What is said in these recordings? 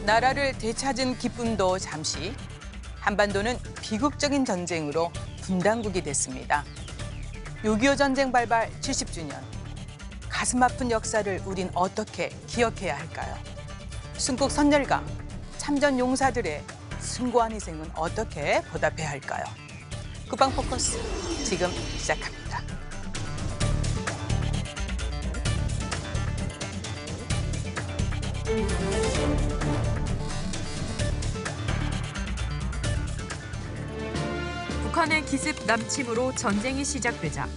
나라를 되찾은 기쁨도 잠시, 한반도는 비극적인 전쟁으로 분단국이 됐습니다. 6.25 전쟁 발발 70주년. 가슴 아픈 역사를 우린 어떻게 기억해야 할까요? 순국 선열과 참전 용사들의 숭고한 희생은 어떻게 보답해야 할까요? 국방 포커스 지금 시작합니다. 북한의 기습 남침으로 전쟁이 시작되자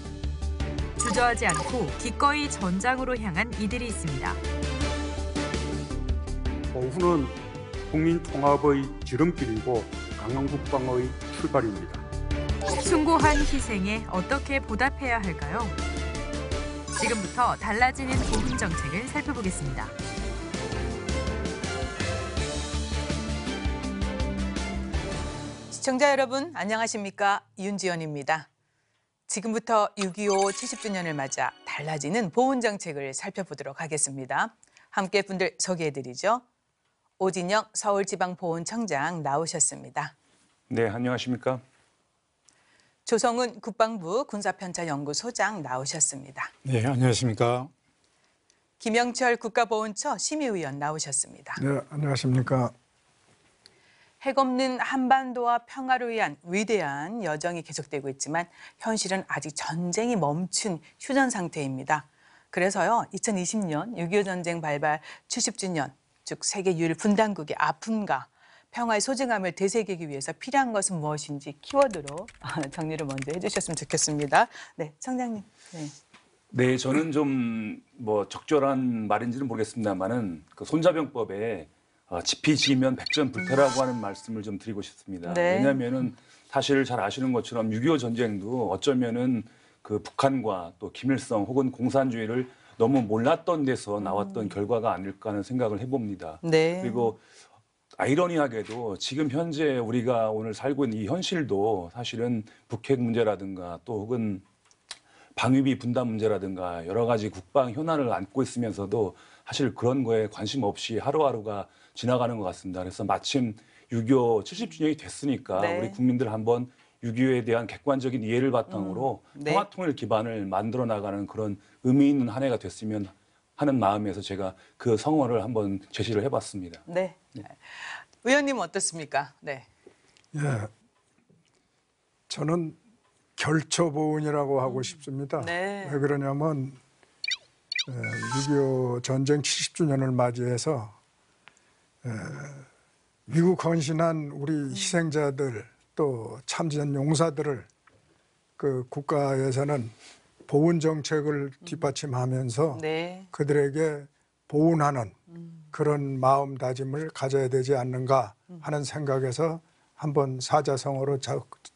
주저하지 않고 기꺼이 전장으로 향한 이들이 있습니다. 오후는 국민 통합의 지름길이고 강한 국방의 출발입니다. 숭고한 희생에 어떻게 보답해야 할까요? 지금부터 달라지는 보훈 정책을 살펴보겠습니다. 시청자 여러분, 안녕하십니까? 윤지연입니다. 지금부터 6.25 70주년을 맞아 달라지는 보훈 정책을 살펴보도록 하겠습니다. 함께 분들 소개해드리죠. 오진영 서울지방보훈청장 나오셨습니다. 네, 안녕하십니까? 조성은 국방부 군사편차연구소장 나오셨습니다. 네, 안녕하십니까? 김영철 국가보훈처 심의위원 나오셨습니다. 네, 안녕하십니까? 핵없는 한반도와 평화를 위한 위대한 여정이 계속되고 있지만 현실은 아직 전쟁이 멈춘 휴전 상태입니다. 그래서요, 2020년 6.25 전쟁 발발 70주년, 즉 세계 유일 분단국의 아픔과 평화의 소중함을 되새기기 위해서 필요한 것은 무엇인지 키워드로 정리를 먼저 해주셨으면 좋겠습니다. 네, 청장님. 네. 네, 저는 좀 적절한 말인지는 모르겠습니다만은 그 손자병법에 지피지면 백전불태라고 하는 말씀을 좀 드리고 싶습니다. 네. 왜냐하면은 사실 잘 아시는 것처럼 6.25 전쟁도 어쩌면은 그 북한과 또 김일성 혹은 공산주의를 너무 몰랐던 데서 나왔던 결과가 아닐까 하는 생각을 해봅니다. 네. 그리고 아이러니하게도 지금 현재 우리가 오늘 살고 있는 이 현실도 사실은 북핵 문제라든가 또 혹은 방위비 분담 문제라든가 여러 가지 국방 현안을 안고 있으면서도 사실 그런 거에 관심 없이 하루하루가 지나가는 것 같습니다. 그래서 마침 6.25 70주년이 됐으니까 네. 우리 국민들 한번 6.25에 대한 객관적인 이해를 바탕으로 네. 평화통일 기반을 만들어 나가는 그런 의미 있는 한 해가 됐으면 하는 마음에서 제가 그 성원을 한번 제시를 해봤습니다. 네. 의원님은 어떻습니까? 네. 예, 저는 결초보훈이라고 하고 싶습니다. 네. 왜 그러냐면 6.25 전쟁 70주년을 맞이해서 미국 헌신한 우리 희생자들 또 참전 용사들을 그 국가에서는 보훈 정책을 뒷받침하면서 네. 그들에게 보훈하는 그런 마음다짐을 가져야 되지 않는가 하는 생각에서 한번 사자성어로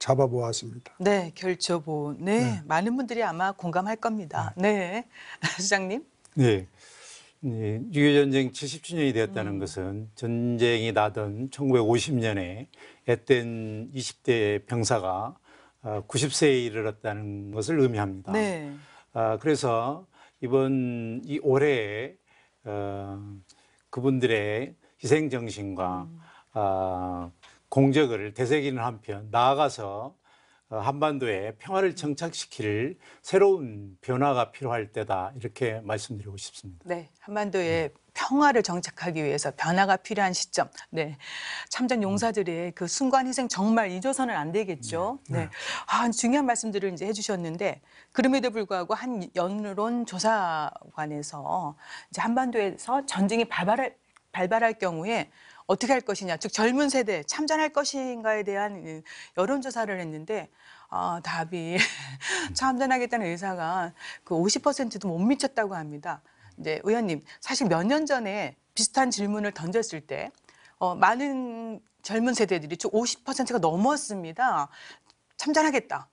잡아보았습니다. 네, 결초보훈. 네, 많은 분들이 아마 공감할 겁니다. 네, 수장님. 네. 6.25 전쟁 70주년이 되었다는 것은 전쟁이 나던 1950년에 앳된 20대 병사가 90세에 이르렀다는 것을 의미합니다. 네. 그래서 이번 이 올해에 그분들의 희생정신과 공적을 되새기는 한편 나아가서 한반도에 평화를 정착시킬 새로운 변화가 필요할 때다 이렇게 말씀드리고 싶습니다. 네, 한반도에 평화를 정착하기 위해서 변화가 필요한 시점. 네, 참전 용사들의 그 숭고한 희생 정말 잊어서는 안 되겠죠. 네, 중요한 말씀들을 이제 해주셨는데 그럼에도 불구하고 한 여론조사관에서 이제 한반도에서 전쟁이 발발할 경우에 어떻게 할 것이냐, 즉 젊은 세대 참전할 것인가에 대한 여론조사를 했는데 답이 참전하겠다는 의사가 그 50%도 못 미쳤다고 합니다. 네, 의원님, 사실 몇 년 전에 비슷한 질문을 던졌을 때 많은 젊은 세대들이 즉 50%가 넘었습니다. 참전하겠다.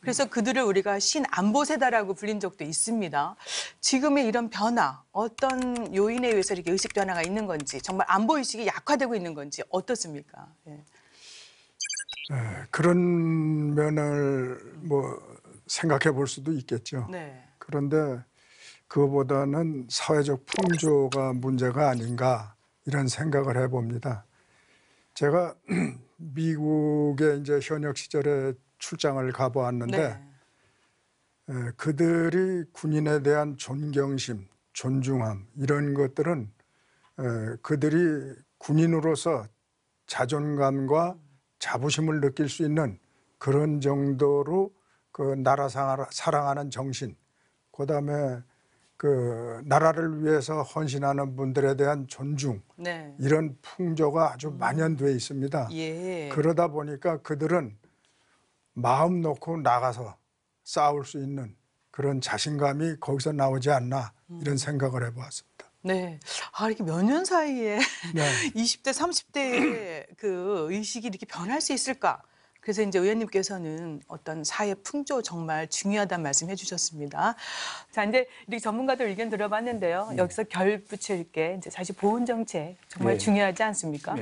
그래서 그들을 우리가 신안보 세대라고 불린 적도 있습니다. 지금의 이런 변화, 어떤 요인에 의해서 이렇게 의식 변화가 있는 건지, 정말 안보 의식이 약화되고 있는 건지 어떻습니까? 예. 그런 면을 생각해 볼 수도 있겠죠. 네. 그런데 그거보다는 사회적 풍조가 문제가 아닌가 이런 생각을 해봅니다. 제가 미국에 이제 현역 시절에 출장을 가보았는데 그들이 군인에 대한 존경심, 존중함 이런 것들은 그들이 군인으로서 자존감과 자부심을 느낄 수 있는 그런 정도로 그 나라 사랑하는 정신, 그다음에 그 나라를 위해서 헌신하는 분들에 대한 존중, 이런 풍조가 아주 만연되어 있습니다. 그러다 보니까 그들은 마음 놓고 나가서 싸울 수 있는 그런 자신감이 거기서 나오지 않나 이런 생각을 해보았습니다. 네. 이렇게 몇 년 사이에 네. 20대, 30대의 그 의식이 이렇게 변할 수 있을까? 그래서 이제 의원님께서는 어떤 사회 풍조 정말 중요하다는 말씀 해주셨습니다. 자, 이제 이렇게 전문가들 의견 들어봤는데요. 여기서 결 붙일 게 이제 사실 보훈 정책 정말 중요하지 않습니까?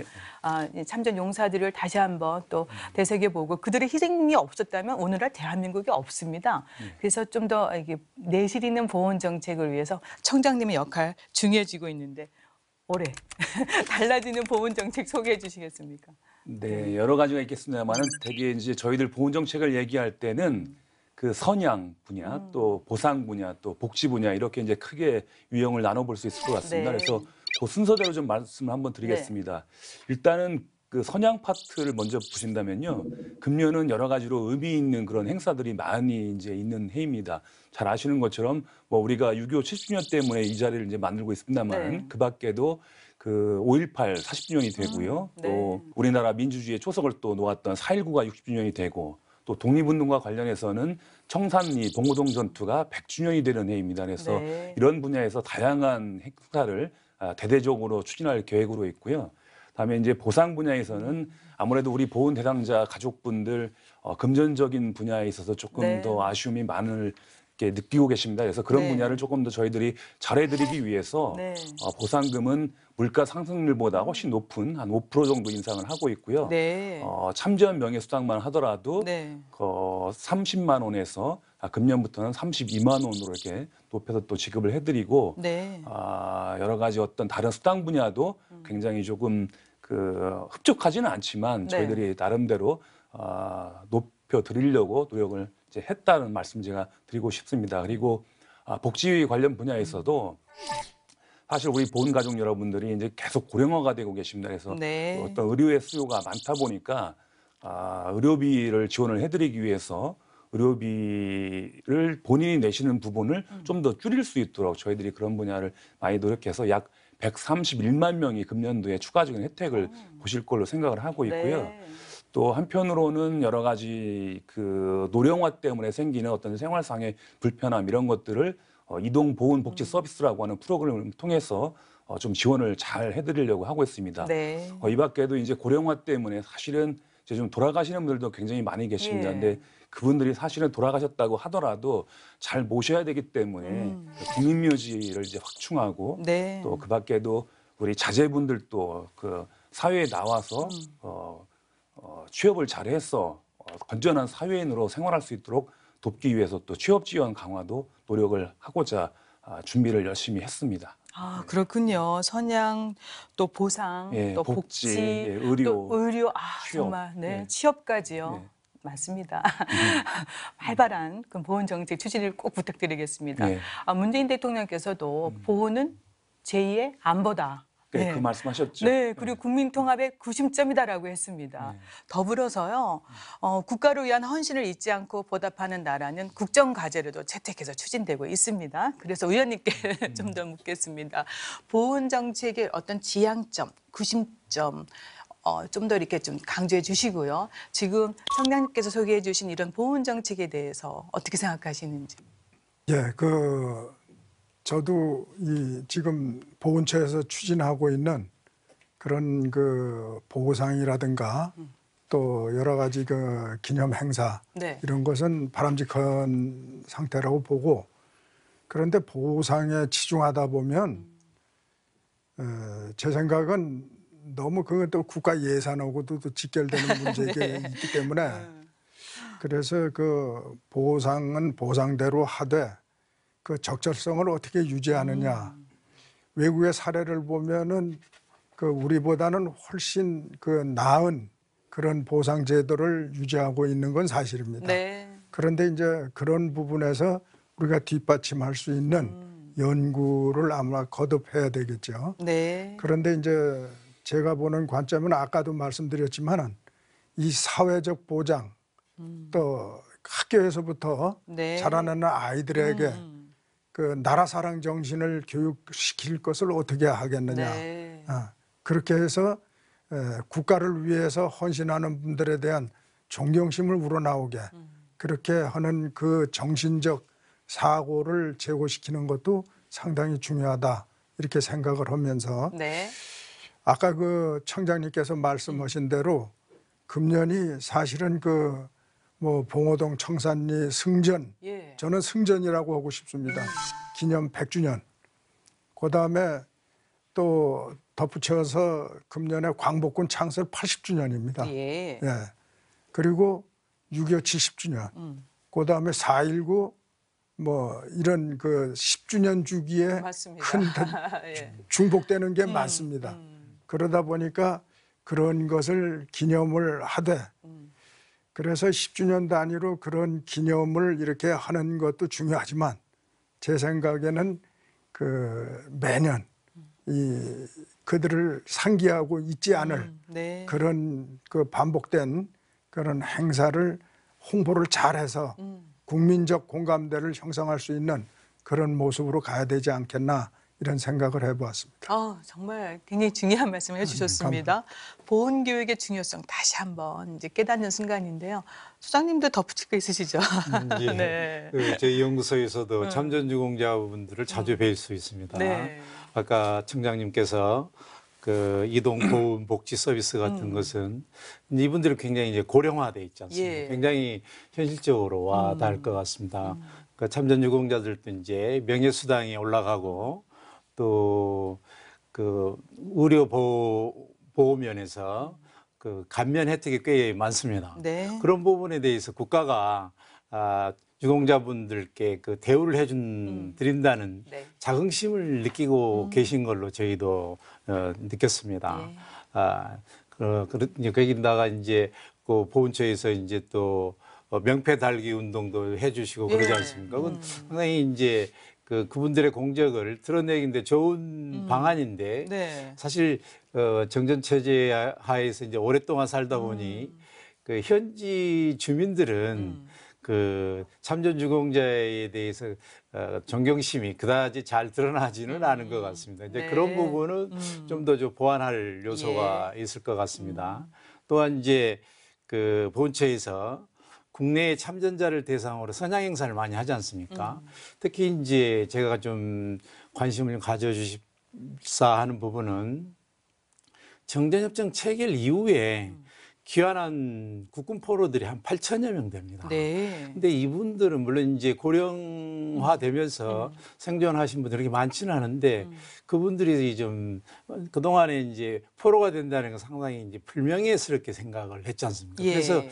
참전 용사들을 다시 한번 또 되새겨보고 그들의 희생이 없었다면 오늘날 대한민국이 없습니다. 그래서 좀 더 내실 있는 보훈 정책을 위해서 청장님의 역할 중요해지고 있는데 올해 달라지는 보훈 정책 소개해 주시겠습니까? 네, 여러 가지가 있겠습니다만은 되게 이제 저희들 보훈 정책을 얘기할 때는 그 선양 분야, 또 보상 분야, 또 복지 분야 이렇게 이제 크게 유형을 나눠볼 수 있을 것 같습니다. 그래서 그 순서대로 좀 말씀을 한번 드리겠습니다. 일단은 그 선양 파트를 먼저 보신다면요, 금년은 여러 가지로 의미 있는 그런 행사들이 많이 이제 있는 해입니다. 잘 아시는 것처럼 뭐 우리가 6.25 70주년 때문에 이 자리를 이제 만들고 있습니다만 그 밖에도 그 5.18 40주년이 되고요. 또 우리나라 민주주의의 초석을 또 놓았던 4.19가 60주년이 되고 또 독립운동과 관련해서는 청산리 봉오동 전투가 100주년이 되는 해입니다. 그래서 이런 분야에서 다양한 행사를 대대적으로 추진할 계획으로 있고요. 다음에 이제 보상 분야에서는 아무래도 우리 보훈 대상자 가족분들 금전적인 분야에 있어서 조금 더 아쉬움이 많을 게 느끼고 계십니다. 그래서 그런 분야를 조금 더 저희들이 잘해드리기 위해서 보상금은 물가 상승률보다 훨씬 높은 한 5% 정도 인상을 하고 있고요. 참전 명예수당만 하더라도 30만 원에서 금년부터는 32만 원으로 이렇게 높여서 또 지급을 해드리고 여러 가지 어떤 다른 수당 분야도 굉장히 조금 그 흡족하지는 않지만 저희들이 나름대로 높여 드리려고 노력을 이제 했다는 말씀 제가 드리고 싶습니다. 그리고 복지 관련 분야에서도 사실 우리 보훈 가족 여러분들이 이제 계속 고령화가 되고 계십니다. 그래서 어떤 의료의 수요가 많다 보니까 의료비를 지원을 해드리기 위해서 의료비를 본인이 내시는 부분을 좀 더 줄일 수 있도록 저희들이 그런 분야를 많이 노력해서 약 131만 명이 금년도에 추가적인 혜택을 보실 걸로 생각을 하고 있고요. 또 한편으로는 여러 가지 그 노령화 때문에 생기는 어떤 생활상의 불편함 이런 것들을 이동 보훈 복지 서비스라고 하는 프로그램을 통해서 좀 지원을 잘 해드리려고 하고 있습니다. 이 밖에도 이제 고령화 때문에 사실은 이제 좀 돌아가시는 분들도 굉장히 많이 계십니다. 근데 그분들이 사실은 돌아가셨다고 하더라도 잘 모셔야 되기 때문에 국민묘지를 이제 확충하고 또 그 밖에도 우리 자제분들도 그 사회에 나와서 취업을 잘해서 건전한 사회인으로 생활할 수 있도록 돕기 위해서 또 취업 지원 강화도 노력을 하고자 준비를 열심히 했습니다. 그렇군요. 선양, 또 보상, 또 복지, 의료, 또 의료, 취업. 정말 취업까지요. 맞습니다. 활발한 그 보훈 정책 추진을 꼭 부탁드리겠습니다. 문재인 대통령께서도 보훈은 제2의 안보다. 그 말씀하셨죠. 그리고 국민 통합의 구심점이다라고 했습니다. 더불어서요, 국가를 위한 헌신을 잊지 않고 보답하는 나라는 국정 과제로도 채택해서 추진되고 있습니다. 그래서 의원님께 좀 더 묻겠습니다. 보훈 정책의 어떤 지향점, 구심점, 좀 더 이렇게 좀 강조해 주시고요. 지금 청장님께서 소개해 주신 이런 보훈 정책에 대해서 어떻게 생각하시는지. 저도 이 지금 보훈처에서 추진하고 있는 그런 그 보상이라든가 또 여러 가지 그 기념 행사 이런 것은 바람직한 상태라고 보고, 그런데 보상에 치중하다 보면 제 생각은 너무 그건 또 국가 예산하고도 또 직결되는 문제가 있기 때문에 그래서 그 보상은 보상대로 하되 그 적절성을 어떻게 유지하느냐. 외국의 사례를 보면은 그 우리보다는 훨씬 그 나은 그런 보상 제도를 유지하고 있는 건 사실입니다. 네. 그런데 이제 그런 부분에서 우리가 뒷받침할 수 있는 연구를 아마 거듭해야 되겠죠. 네. 그런데 이제 제가 보는 관점은 아까도 말씀드렸지만은 이 사회적 보장 또 학교에서부터 네. 자라나는 아이들에게 그 나라 사랑 정신을 교육시킬 것을 어떻게 하겠느냐. 네. 그렇게 해서 국가를 위해서 헌신하는 분들에 대한 존경심을 우러나오게 그렇게 하는 그 정신적 사고를 제고시키는 것도 상당히 중요하다 이렇게 생각을 하면서 네. 아까 그 청장님께서 말씀하신 대로 금년이 사실은 그 뭐 봉오동 청산리 승전 예. 저는 승전이라고 하고 싶습니다. 기념 100주년. 그다음에 또 덧붙여서 금년에 광복군 창설 80주년입니다. 예. 예. 그리고 6.25 70주년. 그다음에 4.19 뭐 이런 그 10주년 주기에 맞습니다. 큰 예. 중복되는 게 많습니다. 그러다 보니까 그런 것을 기념을 하되 그래서 10주년 단위로 그런 기념을 이렇게 하는 것도 중요하지만 제 생각에는 그 매년 이 그들을 상기하고 잊지 않을 네. 그런 그 반복된 그런 행사를 홍보를 잘해서 국민적 공감대를 형성할 수 있는 그런 모습으로 가야 되지 않겠나 이런 생각을 해보았습니다. 정말 굉장히 중요한 말씀을 해주셨습니다. 보훈 교육의 중요성 다시 한번 이제 깨닫는 순간인데요. 소장님도 덧붙일 거 있으시죠? 예. 네. 그 저희 연구소에서도 참전유공자분들을 자주 뵐 수 있습니다. 네. 아까 청장님께서 그 이동 보훈 복지 서비스 같은 것은 이분들이 굉장히 이제 고령화돼 있지 않습니까? 예. 굉장히 현실적으로 와 닿을 것 같습니다. 그 참전유공자들도 이제 명예수당이 올라가고 또 그 의료 보호면에서 그 감면 혜택이 꽤 많습니다. 네. 그런 부분에 대해서 국가가 유공자분들께 그 대우를 드린다는 네. 자긍심을 느끼고 계신 걸로 저희도 느꼈습니다. 예. 거기다가 이제 그 보훈처에서 이제 또 명패 달기 운동도 해주시고 그러지 예. 않습니까? 그건 상당히 이제 그분들의 공적을 드러내기인데 좋은 방안인데 네. 사실 정전 체제 하에서 이제 오랫동안 살다 보니 그 현지 주민들은 그 참전 유공자에 대해서 존경심이 그다지 잘 드러나지는 않은 것 같습니다. 이제 네. 그런 부분은 좀 더 좀 보완할 요소가 있을 것 같습니다. 또한 이제 그 보훈처에서 국내의 참전자를 대상으로 선양 행사를 많이 하지 않습니까? 특히 이제 제가 좀 관심을 가져주십사 하는 부분은 정전협정 체결 이후에 귀환한 국군 포로들이 한 8천여 명 됩니다. 네. 근데 이분들은 물론 이제 고령화되면서 생존하신 분들이 그렇게 많지는 않은데 그분들이 좀 그동안에 이제 포로가 된다는 건 상당히 이제 불명예스럽게 생각을 했지 않습니까? 예. 그래서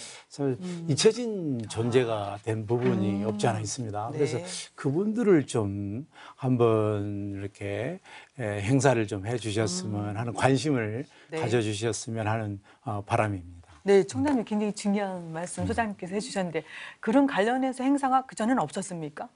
잊혀진 존재가 된 부분이 없지 않아 있습니다. 네. 그래서 그분들을 좀 한번 이렇게 행사를 좀 해주셨으면 하는 관심을 네. 가져주셨으면 하는 바람입니다. 네, 청장님 굉장히 중요한 말씀 소장님께서 해주셨는데 그런 관련해서 행사가 그전에는 없었습니까?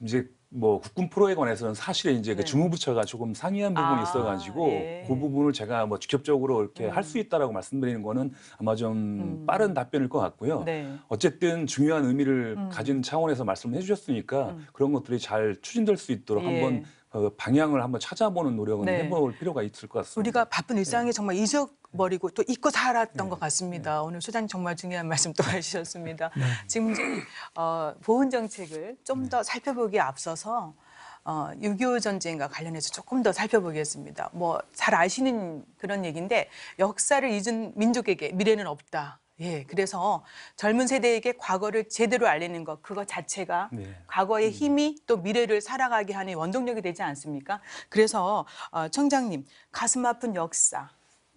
이제 뭐 국군 프로에 관해서는 사실은 이제 네. 그 주무부처가 조금 상이한 부분이 있어가지고 예. 그 부분을 제가 뭐 직접적으로 이렇게 할 수 있다라고 말씀드리는 거는 아마 좀 빠른 답변일 것 같고요. 네. 어쨌든 중요한 의미를 가진 차원에서 말씀을 해주셨으니까 그런 것들이 잘 추진될 수 있도록 예. 한번 방향을 한번 찾아보는 노력은 네. 해볼 필요가 있을 것 같습니다. 우리가 바쁜 일상에 정말 잊어버리고 또 잊고 살았던 것 같습니다. 오늘 소장님 정말 중요한 말씀 또 해주셨습니다. 지금 이제 보훈 정책을 좀 더 살펴보기에 앞서서 6.25 전쟁과 관련해서 조금 더 살펴보겠습니다. 뭐 잘 아시는 그런 얘기인데 역사를 잊은 민족에게 미래는 없다. 예, 그래서 젊은 세대에게 과거를 제대로 알리는 것, 그거 자체가 네. 과거의 힘이 또 미래를 살아가게 하는 원동력이 되지 않습니까? 그래서 청장님, 가슴 아픈 역사.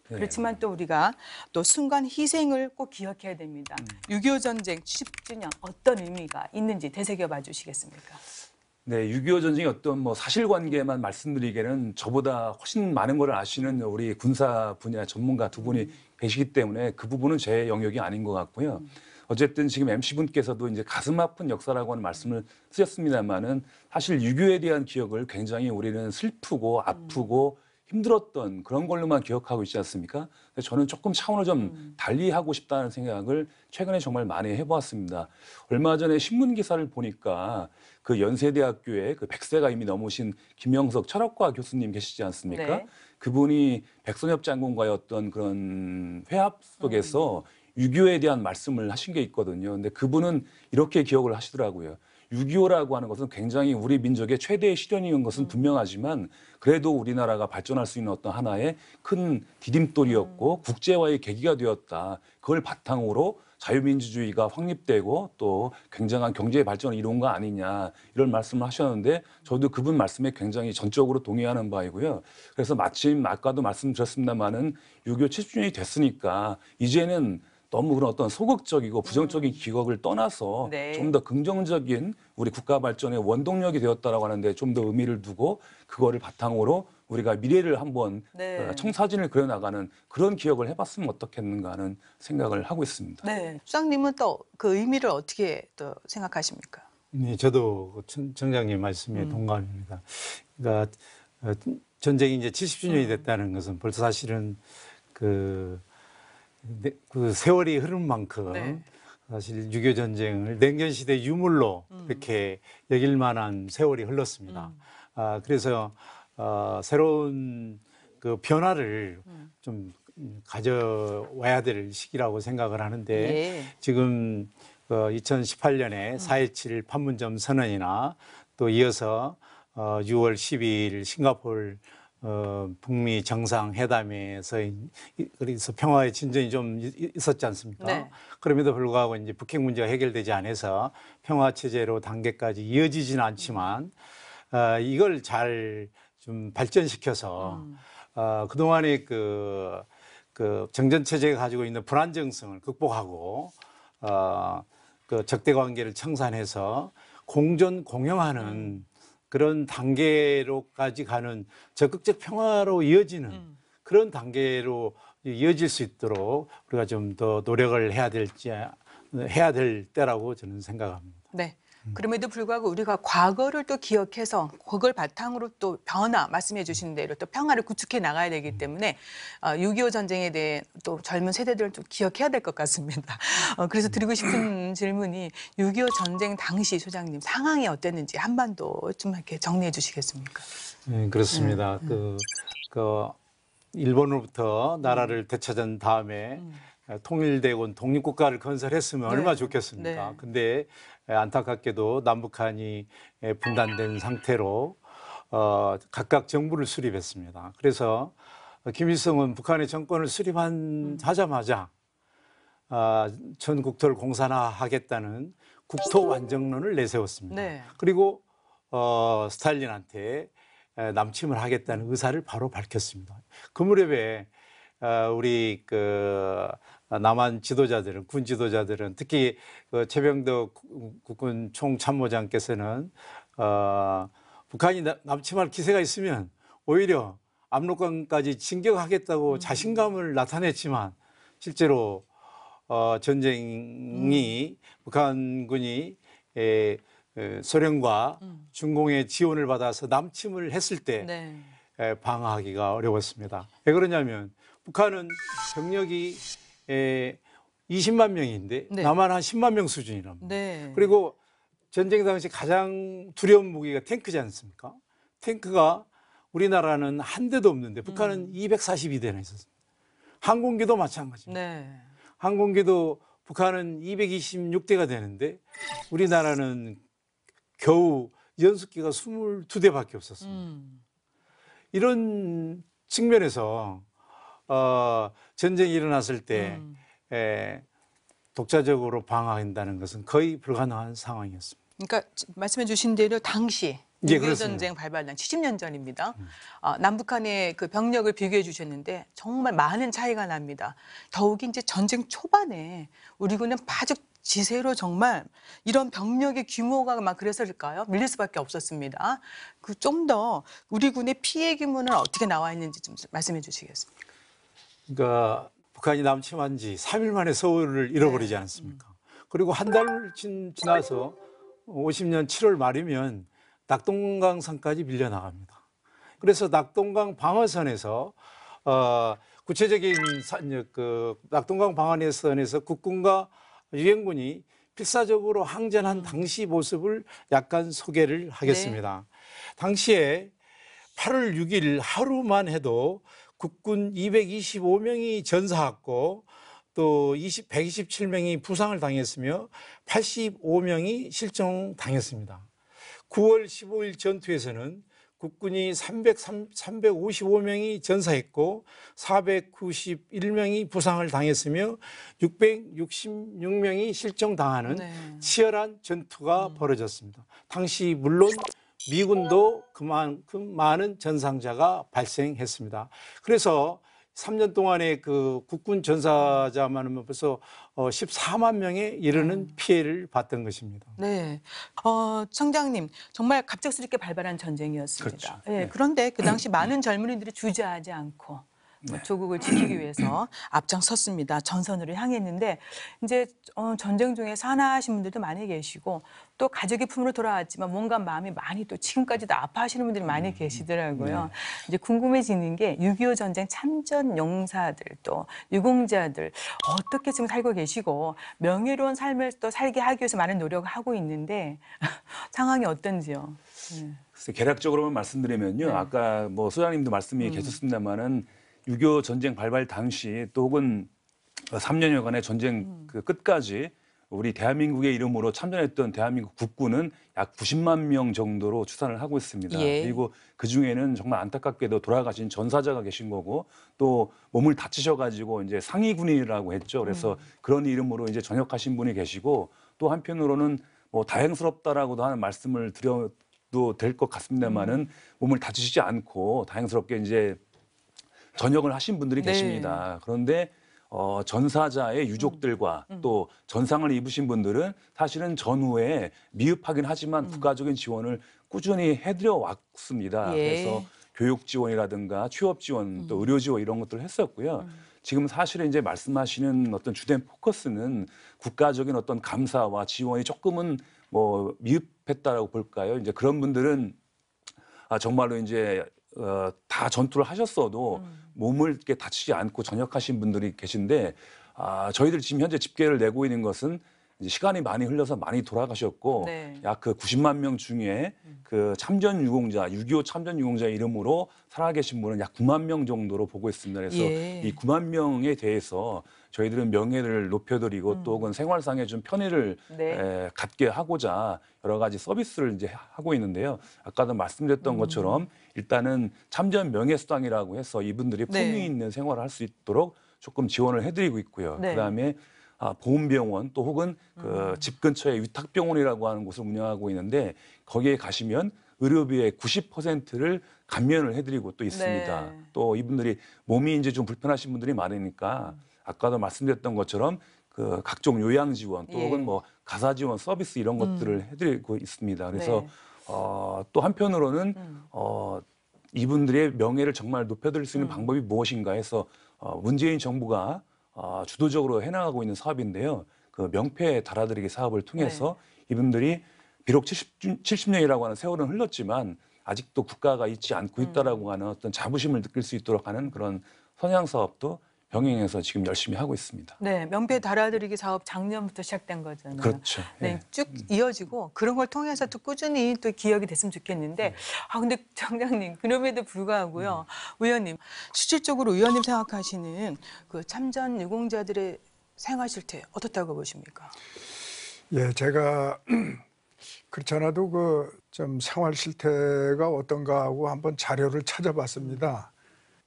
네. 그렇지만 또 우리가 또 순간 희생을 꼭 기억해야 됩니다. 6.25 전쟁 70주년 어떤 의미가 있는지 되새겨 봐 주시겠습니까? 네, 6.25 전쟁의 어떤 뭐 사실관계만 말씀드리기에는 저보다 훨씬 많은 걸 아시는 우리 군사 분야 전문가 두 분이 계시기 때문에 그 부분은 제 영역이 아닌 것 같고요. 어쨌든 지금 MC분께서도 이제 가슴 아픈 역사라고 하는 말씀을 쓰셨습니다만은 사실 6.25에 대한 기억을 굉장히 우리는 슬프고 아프고 힘들었던 그런 걸로만 기억하고 있지 않습니까? 근데 저는 조금 차원을 좀 달리 하고 싶다는 생각을 최근에 정말 많이 해보았습니다. 얼마 전에 신문 기사를 보니까 그 연세대학교에 그 100세가 이미 넘으신 김영석 철학과 교수님 계시지 않습니까? 네. 그분이 백선엽 장군과의 어떤 그런 회합 속에서 6.25에 대한 말씀을 하신 게 있거든요. 근데 그분은 이렇게 기억을 하시더라고요. 6.25라고 하는 것은 굉장히 우리 민족의 최대의 시련인 것은 분명하지만 그래도 우리나라가 발전할 수 있는 어떤 하나의 큰 디딤돌이었고 국제화의 계기가 되었다. 그걸 바탕으로 자유민주주의가 확립되고 또 굉장한 경제 발전을 이룬 거 아니냐 이런 말씀을 하셨는데 저도 그분 말씀에 굉장히 전적으로 동의하는 바이고요. 그래서 마침 아까도 말씀드렸습니다마는 6.25 70주년이 됐으니까 이제는 너무 그런 어떤 소극적이고 부정적인 기억을 떠나서 네. 좀 더 긍정적인 우리 국가 발전의 원동력이 되었다라고 하는데 좀 더 의미를 두고 그거를 바탕으로 우리가 미래를 한번 네. 청사진을 그려나가는 그런 기억을 해봤으면 어떻겠는가 하는 생각을 하고 있습니다. 네. 수장님은 또 그 의미를 어떻게 또 생각하십니까? 네, 저도 청장님 말씀에 동감입니다. 그러니까 전쟁이 이제 70주년이 됐다는 것은 벌써 사실은 그 세월이 흐른 만큼 네. 사실 6.25 전쟁을 냉전 시대 유물로 이렇게 여길 만한 세월이 흘렀습니다. 그래서 새로운 그 변화를 좀 가져와야 될 시기라고 생각을 하는데 예. 지금 2018년에 4.17 판문점 선언이나 또 이어서 6월 12일 싱가포르 북미 정상회담에서 그래서 평화의 진전이 좀 있었지 않습니까? 네. 그럼에도 불구하고 이제 북핵 문제가 해결되지 않아서 평화 체제로 단계까지 이어지지는 않지만 이걸 잘 좀 발전시켜서 그동안의 그 정전 체제가 가지고 있는 불안정성을 극복하고 그 적대 관계를 청산해서 공존 공영하는 그런 단계로까지 가는 적극적 평화로 이어지는 그런 단계로 이어질 수 있도록 우리가 좀 더 노력을 해야 될 때라고 저는 생각합니다. 네. 그럼에도 불구하고 우리가 과거를 또 기억해서 그걸 바탕으로 또 변화, 말씀해 주신 대로 또 평화를 구축해 나가야 되기 때문에 6.25 전쟁에 대해 또 젊은 세대들을 좀 기억해야 될 것 같습니다. 그래서 드리고 싶은 질문이 6.25 전쟁 당시 소장님 상황이 어땠는지 한반도 좀 이렇게 정리해 주시겠습니까? 네, 그렇습니다. 일본으로부터 나라를 되찾은 다음에 통일되고 독립국가를 건설했으면 네. 얼마나 좋겠습니까? 네. 근데 안타깝게도 남북한이 분단된 상태로 각각 정부를 수립했습니다. 그래서 김일성은 북한의 정권을 수립하자마자 전 국토를 공산화하겠다는 국토 완정론을 내세웠습니다. 네. 그리고 스탈린한테 남침을 하겠다는 의사를 바로 밝혔습니다. 그 무렵에 우리 남한 지도자들은 군 지도자들은 특히 최병덕 국군 총참모장께서는 북한이 남침할 기세가 있으면 오히려 압록강까지 진격하겠다고 자신감을 나타냈지만 실제로 전쟁이 북한군이 소련과 중공의 지원을 받아서 남침을 했을 때 네. 방어하기가 어려웠습니다. 왜 그러냐면 북한은 병력이 20만 명인데 네. 남한 한 10만 명 수준이랍니다. 네. 그리고 전쟁 당시 가장 두려운 무기가 탱크지 않습니까? 탱크가 우리나라는 한 대도 없는데 북한은 242대나 있었습니다. 항공기도 마찬가지입니다. 네. 항공기도 북한은 226대가 되는데 우리나라는 겨우 연습기가 22대밖에 없었습니다. 이런 측면에서 전쟁이 일어났을 때 독자적으로 방어한다는 것은 거의 불가능한 상황이었습니다. 그러니까 말씀해 주신 대로 당시 예, 6.25 그렇습니다. 전쟁 발발한 70년 전입니다. 남북한의 그 병력을 비교해 주셨는데 정말 많은 차이가 납니다. 더욱이 이제 전쟁 초반에 우리 군은 아주 지세로 정말 이런 병력의 규모가 막 그래서일까요? 밀릴 수밖에 없었습니다. 그 좀 더 우리 군의 피해 규모는 어떻게 나와 있는지 좀 말씀해 주시겠습니까? 그러니까 북한이 남침한 지 3일 만에 서울을 잃어버리지 않았습니까? 그리고 한 달 지나서 50년 7월 말이면 낙동강산까지 밀려나갑니다. 그래서 낙동강 방어선에서 구체적인 낙동강 방어선에서 국군과 유엔군이 필사적으로 항전한 당시 모습을 약간 소개를 하겠습니다. 당시에 8월 6일 하루만 해도 국군 225명이 전사했고 또 127명이 부상을 당했으며 85명이 실종당했습니다. 9월 15일 전투에서는 국군이 355명이 전사했고 491명이 부상을 당했으며 666명이 실종당하는 치열한 전투가 벌어졌습니다. 당시 물론 미군도 그만큼 많은 전상자가 발생했습니다. 그래서 3년 동안의 그 국군 전사자만 벌써 14만 명에 이르는 피해를 봤던 것입니다. 네. 청장님, 정말 갑작스럽게 발발한 전쟁이었습니다. 그렇죠. 네. 그런데 그 당시 많은 젊은이들이 주저하지 않고 조국을 지키기 위해서 앞장섰습니다. 전선으로 향했는데 이제 전쟁 중에 사나하신 분들도 많이 계시고 또 가족의 품으로 돌아왔지만 뭔가 마음이 많이 또 지금까지도 아파하시는 분들이 많이 계시더라고요. 이제 궁금해지는 게 6.25 전쟁 참전 용사들 또 유공자들 어떻게 지금 살고 계시고 명예로운 삶을 또 살게 하기 위해서 많은 노력을 하고 있는데 상황이 어떤지요? 글쎄, 개략적으로만 말씀드리면요. 아까 뭐 소장님도 말씀이 계셨습니다마는 6.25 전쟁 발발 당시 또 혹은 3년여간의 전쟁 그 끝까지 우리 대한민국의 이름으로 참전했던 대한민국 국군은 약 90만 명 정도로 추산을 하고 있습니다. 그리고 그중에는 정말 안타깝게도 돌아가신 전사자가 계신 거고 또 몸을 다치셔가지고 이제 상위 군인이라고 했죠. 그래서 그런 이름으로 이제 전역하신 분이 계시고 또 한편으로는 뭐 다행스럽다라고도 하는 말씀을 드려도 될 것 같습니다만은 몸을 다치시지 않고 다행스럽게 이제 전역을 하신 분들이 계십니다. 그런데 전사자의 유족들과 또 전상을 입으신 분들은 사실은 전후에 미흡하긴 하지만 국가적인 지원을 꾸준히 해드려 왔습니다. 그래서 교육 지원이라든가 취업 지원 또 의료 지원 이런 것들을 했었고요. 지금 사실은 이제 말씀하시는 어떤 주된 포커스는 국가적인 어떤 감사와 지원이 조금은 뭐 미흡했다라고 볼까요? 이제 그런 분들은 정말로 이제 다 전투를 하셨어도 몸을 이렇게 다치지 않고 전역하신 분들이 계신데 저희들 지금 현재 집계를 내고 있는 것은 이제 시간이 많이 흘러서 많이 돌아가셨고 약 그 90만 명 중에 그 참전 유공자 6.25 참전 유공자 이름으로 살아계신 분은 약 9만 명 정도로 보고 있습니다. 그래서 이 9만 명에 대해서 저희들은 명예를 높여드리고 또 혹은 생활상의 좀 편의를 갖게 하고자 여러 가지 서비스를 이제 하고 있는데요. 아까도 말씀드렸던 것처럼 일단은 참전 명예수당이라고 해서 이분들이 품위 있는 생활을 할 수 있도록 조금 지원을 해드리고 있고요. 그다음에 보훈병원 또 혹은 그 집 근처에 위탁병원이라고 하는 곳을 운영하고 있는데 거기에 가시면 의료비의 90%를 감면을 해드리고 또 있습니다. 또 이분들이 몸이 이제 좀 불편하신 분들이 많으니까 아까도 말씀드렸던 것처럼 그 각종 요양 지원 또 혹은 뭐 가사 지원 서비스 이런 것들을 해드리고 있습니다. 그래서 또 한편으로는 이분들의 명예를 정말 높여드릴 수 있는 방법이 무엇인가 해서 문재인 정부가 주도적으로 해나가고 있는 사업인데요. 그 명패 달아드리기 사업을 통해서 이분들이 비록 70년이라고 하는 세월은 흘렀지만 아직도 국가가 잊지 않고 있다라고 하는 어떤 자부심을 느낄 수 있도록 하는 그런 선양 사업도 병행해서 지금 열심히 하고 있습니다. 네, 명패 달아드리기 사업 작년부터 시작된 거잖아요. 그렇죠. 네, 쭉 이어지고 그런 걸 통해서 또 꾸준히 또 기억이 됐으면 좋겠는데 근데 청장님 그럼에도 불구하고요. 의원님 실질적으로 의원님 생각하시는 그 참전 유공자들의 생활 실태 어떻다고 보십니까? 예, 제가 그렇지 않아도 그 좀 생활 실태가 어떤가 하고 한번 자료를 찾아봤습니다.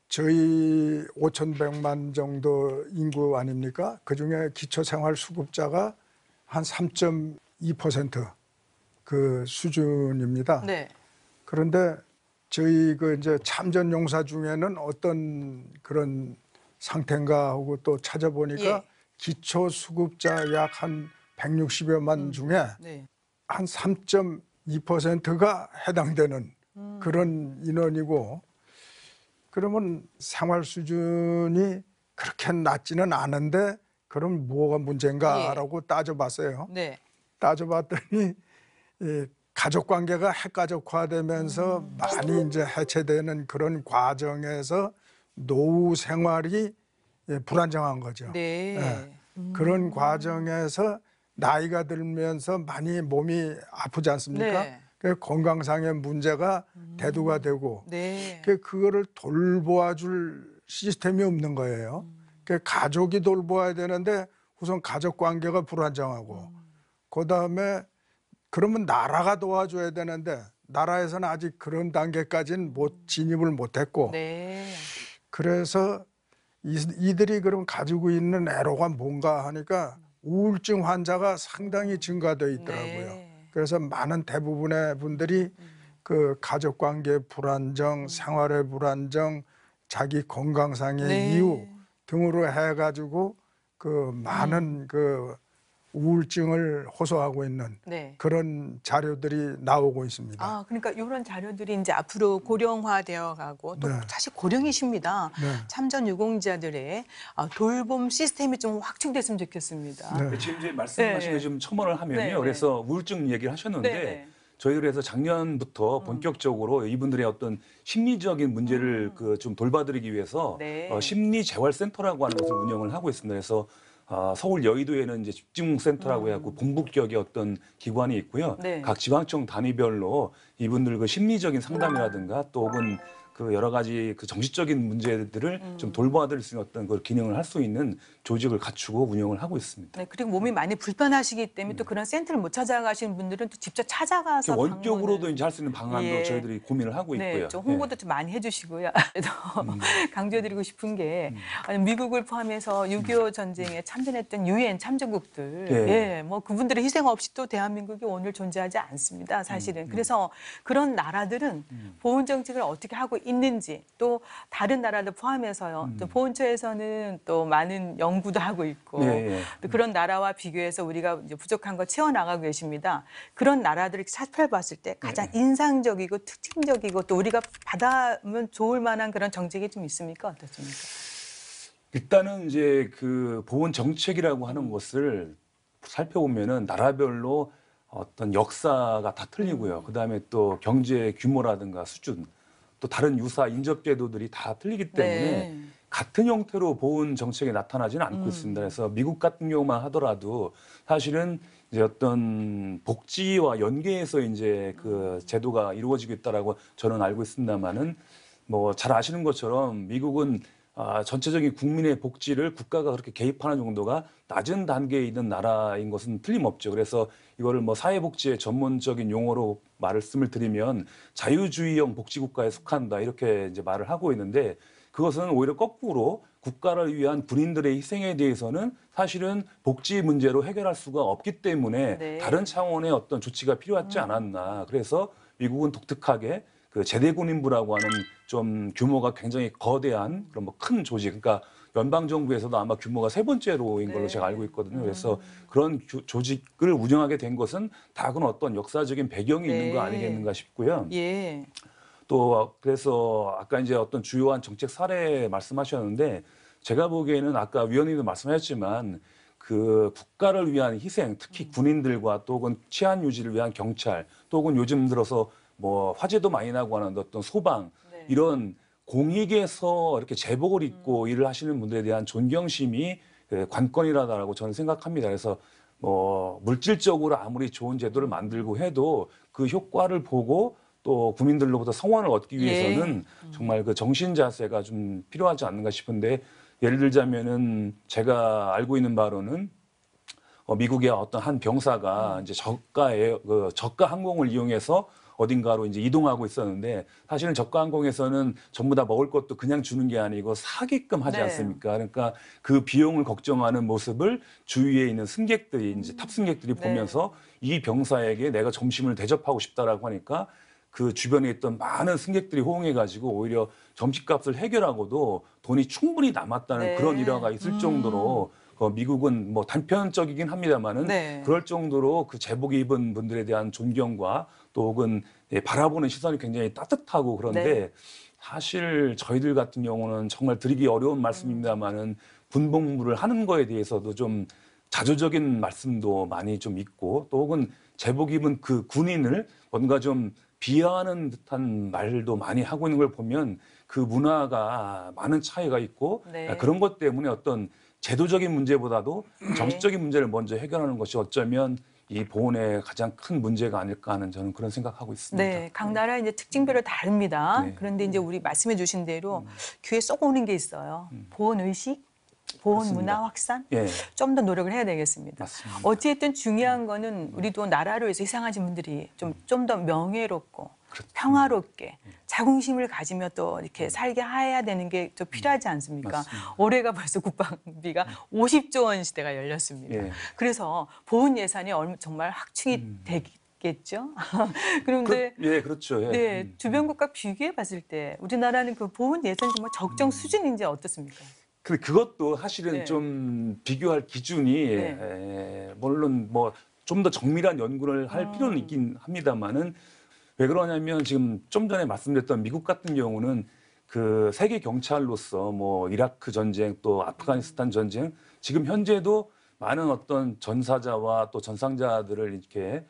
저희 5,100만 정도 인구 아닙니까? 그중에 기초생활수급자가 한 3.2% 그 수준입니다. 그런데 저희 그 이제 참전 용사 중에는 어떤 그런 상태인가 하고 또 찾아보니까 기초수급자 약 한 160여만 중에 네. 한 3.2%가 해당되는 그런 인원이고, 그러면 생활 수준이 그렇게 낮지는 않은데 그럼 뭐가 문제인가라고 따져봤어요. 네. 따져봤더니 이 가족 관계가 핵가족화되면서 많이 이제 해체되는 그런 과정에서 노후 생활이 불안정한 거죠. 네. 예. 그런 과정에서 나이가 들면서 많이 몸이 아프지 않습니까? 네. 그 건강상의 문제가 대두가 되고, 네. 그거를 돌보아줄 시스템이 없는 거예요. 그 가족이 돌보아야 되는데 우선 가족 관계가 불안정하고, 그 다음에 그러면 나라가 도와줘야 되는데 나라에서는 아직 그런 단계까지는 진입을 못했고, 네. 그래서 이들이 그럼 가지고 있는 애로가 뭔가 하니까 우울증 환자가 상당히 증가되어 있더라고요. 네. 그래서 많은 대부분의 분들이 그 가족 관계 불안정, 생활의 불안정, 자기 건강상의 네. 이유 등으로 해가지고 그 많은 그 우울증을 호소하고 있는 네. 그런 자료들이 나오고 있습니다. 아, 그러니까 이런 자료들이 이제 앞으로 고령화되어 가고 또 네. 사실 고령이십니다. 네. 참전 유공자들의 돌봄 시스템이 좀 확충됐으면 좋겠습니다. 네. 지금 이제 말씀하신 게 좀 첨언을 하면요. 네, 네. 그래서 우울증 얘기를 하셨는데 네. 저희 그래서 작년부터 본격적으로 이분들의 어떤 심리적인 문제를 그 좀 돌봐드리기 위해서 네. 심리재활센터라고 하는 것을 운영을 하고 있습니다. 그래서 서울 여의도에는 이제 집중센터라고 해갖고 본부격의 어떤 기관이 있고요. 네. 각 지방청 단위별로 이분들 그 심리적인 상담이라든가 또 혹은 그 여러 가지 그 정신적인 문제들을 좀 돌봐드릴 수 있는 어떤 그 기능을 할 수 있는 조직을 갖추고 운영을 하고 있습니다. 네, 그리고 몸이 많이 불편하시기 때문에 또 그런 센터를 못 찾아가시는 분들은 또 직접 찾아가서 원격으로도 방문을- 이제 할 수 있는 방안도 예. 저희들이 고민을 하고 있고요. 네, 좀 홍보도 좀 많이 해주시고요. 그래도 강조드리고 싶은 게 아니, 미국을 포함해서 6.25 전쟁에 참전했던 유엔 참전국들, 예. 예, 뭐 그분들의 희생 없이 또 대한민국이 오늘 존재하지 않습니다. 사실은. 그래서 그런 나라들은 보훈 정책을 어떻게 하고 있는지 또 다른 나라들 포함해서요. 또 보훈처에서는 또 많은 연구도 하고 있고 예, 예. 또 그런 나라와 비교해서 우리가 이제 부족한 거 채워나가고 계십니다. 그런 나라들을 살펴봤을 때 가장 인상적이고 특징적이고 또 우리가 받아면 좋을 만한 그런 정책이 좀 있습니까? 어떻습니까? 일단은 이제 그 보훈 정책이라고 하는 것을 살펴보면은 나라별로 어떤 역사가 다 틀리고요. 그다음에 또 경제 규모라든가 수준, 또 다른 유사 인접 제도들이 다 틀리기 때문에 네. 같은 형태로 보훈 정책이 나타나지는 않고 있습니다. 그래서 미국 같은 경우만 하더라도 사실은 이제 어떤 복지와 연계해서 이제 그 제도가 이루어지고 있다라고 저는 알고 있습니다만은 뭐 잘 아시는 것처럼 미국은 전체적인 국민의 복지를 국가가 그렇게 개입하는 정도가 낮은 단계에 있는 나라인 것은 틀림없죠. 그래서 이거를 뭐 사회복지의 전문적인 용어로 말씀을 드리면 자유주의형 복지국가에 속한다 이렇게 이제 말을 하고 있는데 그것은 오히려 거꾸로 국가를 위한 군인들의 희생에 대해서는 사실은 복지 문제로 해결할 수가 없기 때문에 네. 다른 차원의 어떤 조치가 필요하지 않았나. 그래서 미국은 독특하게 그 제대군인부라고 하는 좀 규모가 굉장히 거대한 그런 뭐 큰 조직, 그러니까 연방 정부에서도 아마 규모가 세 번째로인 걸로 네. 제가 알고 있거든요. 그래서 그런 조직을 운영하게 된 것은 다 그런 어떤 역사적인 배경이 있는 거 네. 아니겠는가 싶고요. 예. 또 그래서 아까 이제 어떤 주요한 정책 사례 말씀하셨는데 제가 보기에는 아까 위원님도 말씀하셨지만 그 국가를 위한 희생, 특히 군인들과 또 혹은 치안 유지를 위한 경찰, 또 혹은 요즘 들어서 뭐 화재도 많이 나고 하는 어떤 소방 네. 이런 공익에서 이렇게 제복을 입고 일을 하시는 분들에 대한 존경심이 관건이라고 저는 생각합니다. 그래서 뭐 물질적으로 아무리 좋은 제도를 만들고 해도 그 효과를 보고 또 국민들로부터 성원을 얻기 위해서는 정말 그 정신 자세가 좀 필요하지 않는가 싶은데 예를 들자면은 제가 알고 있는 바로는 미국의 어떤 한 병사가 이제 저가 항공을 이용해서 어딘가로 이제 이동하고 있었는데 사실은 저가 항공에서는 전부 다 먹을 것도 그냥 주는 게 아니고 사게끔 하지 네. 않습니까? 그러니까 그 비용을 걱정하는 모습을 주위에 있는 승객들이 이제 탑승객들이 네. 보면서 이 병사에게 내가 점심을 대접하고 싶다라고 하니까 그 주변에 있던 많은 승객들이 호응해가지고 오히려 점심값을 해결하고도 돈이 충분히 남았다는 네. 그런 일화가 있을 정도로 미국은 뭐 단편적이긴 합니다만은 네. 그럴 정도로 그 제복 입은 분들에 대한 존경과 또 혹은 바라보는 시선이 굉장히 따뜻하고 그런데 네. 사실 저희들 같은 경우는 정말 드리기 어려운 말씀입니다만은 군복무를 하는 거에 대해서도 좀 자조적인 말씀도 많이 좀 있고 또 혹은 제복 입은 그 군인을 뭔가 좀 비하하는 듯한 말도 많이 하고 있는 걸 보면 그 문화가 많은 차이가 있고 네. 그런 것 때문에 어떤 제도적인 문제보다도 네. 정치적인 문제를 먼저 해결하는 것이 어쩌면 이 보훈의 가장 큰 문제가 아닐까 하는 저는 그런 생각하고 있습니다. 네, 각 나라 이제 특징별로 다릅니다. 네. 그런데 이제 우리 말씀해 주신 대로 귀에 쏙 오는 게 있어요. 보온 의식, 보온 그렇습니다. 문화 확산. 예, 좀 더 노력을 해야 되겠습니다. 맞습니다. 어찌됐든 중요한 거는 우리도 나라로 해서 희생하신 분들이 좀 더 명예롭고 그렇죠. 평화롭게 자긍심을 가지며 또 이렇게 살게 해야 되는 게 더 필요하지 않습니까? 맞습니다. 올해가 벌써 국방비가 50조 원 시대가 열렸습니다. 예. 그래서 보훈 예산이 정말 확충이 되겠죠. 그런데 예, 그렇죠. 예. 네, 주변국과 비교해 봤을 때 우리나라는 그 보훈 예산이 정말 적정 수준인지 어떻습니까? 근데 그것도 사실은 네. 좀 비교할 기준이 네. 물론 뭐 좀 더 정밀한 연구를 할 필요는 있긴 합니다만은 왜 그러냐면 지금 좀 전에 말씀드렸던 미국 같은 경우는 그 세계 경찰로서 뭐 이라크 전쟁 또 아프가니스탄 전쟁 지금 현재도 많은 어떤 전사자와 또 전상자들을 이렇게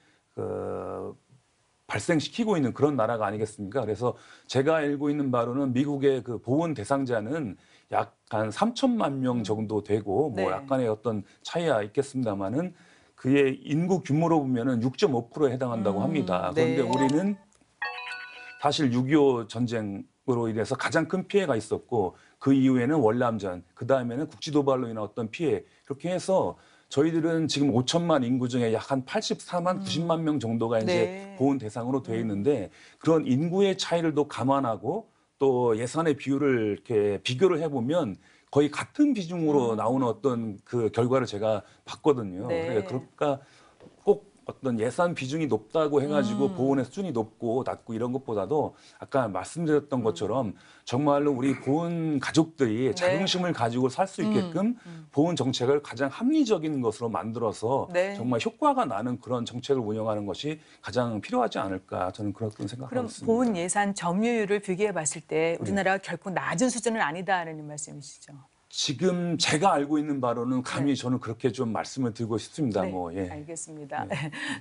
발생시키고 있는 그런 나라가 아니겠습니까? 그래서 제가 알고 있는 바로는 미국의 그 보훈 대상자는 약 한 3천만 명 정도 되고 뭐 네. 약간의 어떤 차이가 있겠습니다만은 그의 인구 규모로 보면은 6.5%에 해당한다고 합니다. 그런데 네. 우리는 사실 6.25 전쟁으로 인해서 가장 큰 피해가 있었고 그 이후에는 월남전, 그 다음에는 국지도발로 인한 어떤 피해 이렇게 해서 저희들은 지금 5천만 인구 중에 약 한 84만, 90만 명 정도가 이제 네. 보훈 대상으로 되어 있는데 그런 인구의 차이를 또 감안하고 또 예산의 비율을 이렇게 비교를 해보면 거의 같은 비중으로 나오는 어떤 그 결과를 제가 봤거든요. 네. 그러니까 꼭 어떤 예산 비중이 높다고 해가지고 보훈의 수준이 높고 낮고 이런 것보다도 아까 말씀드렸던 것처럼 정말로 우리 보훈 가족들이 네. 자긍심을 가지고 살 수 있게끔 보훈 정책을 가장 합리적인 것으로 만들어서 네. 정말 효과가 나는 그런 정책을 운영하는 것이 가장 필요하지 않을까 저는 그런 생각하고 그럼 있습니다. 보훈 예산 점유율을 비교해 봤을 때 우리나라가 결코 낮은 수준은 아니다라는 말씀이시죠? 지금 제가 알고 있는 바로는 감히 네. 저는 그렇게 좀 말씀을 드리고 싶습니다. 네, 뭐 예. 알겠습니다.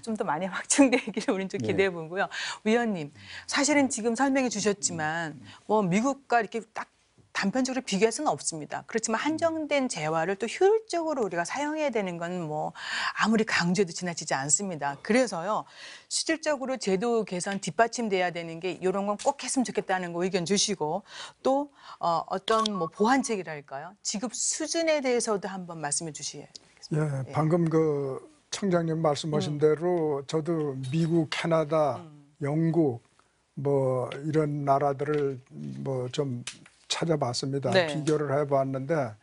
좀 더 많이 확충되기를 우리는 좀 네. 기대해 보고요. 위원님, 사실은 지금 설명해 주셨지만 뭐 미국과 이렇게 딱 단편적으로 비교할 수는 없습니다. 그렇지만 한정된 재화를 또 효율적으로 우리가 사용해야 되는 건 뭐 아무리 강조해도 지나치지 않습니다. 그래서요, 실질적으로 제도 개선 뒷받침돼야 되는 게 이런 건 꼭 했으면 좋겠다는 거 의견 주시고 또 어떤 뭐 보완책이랄까요? 지급 수준에 대해서도 한번 말씀해 주시겠습니다. 예, 방금 그 청장님 말씀하신 대로 저도 미국, 캐나다, 영국 뭐 이런 나라들을 뭐 좀 찾아봤습니다. 네. 비교를 해봤는데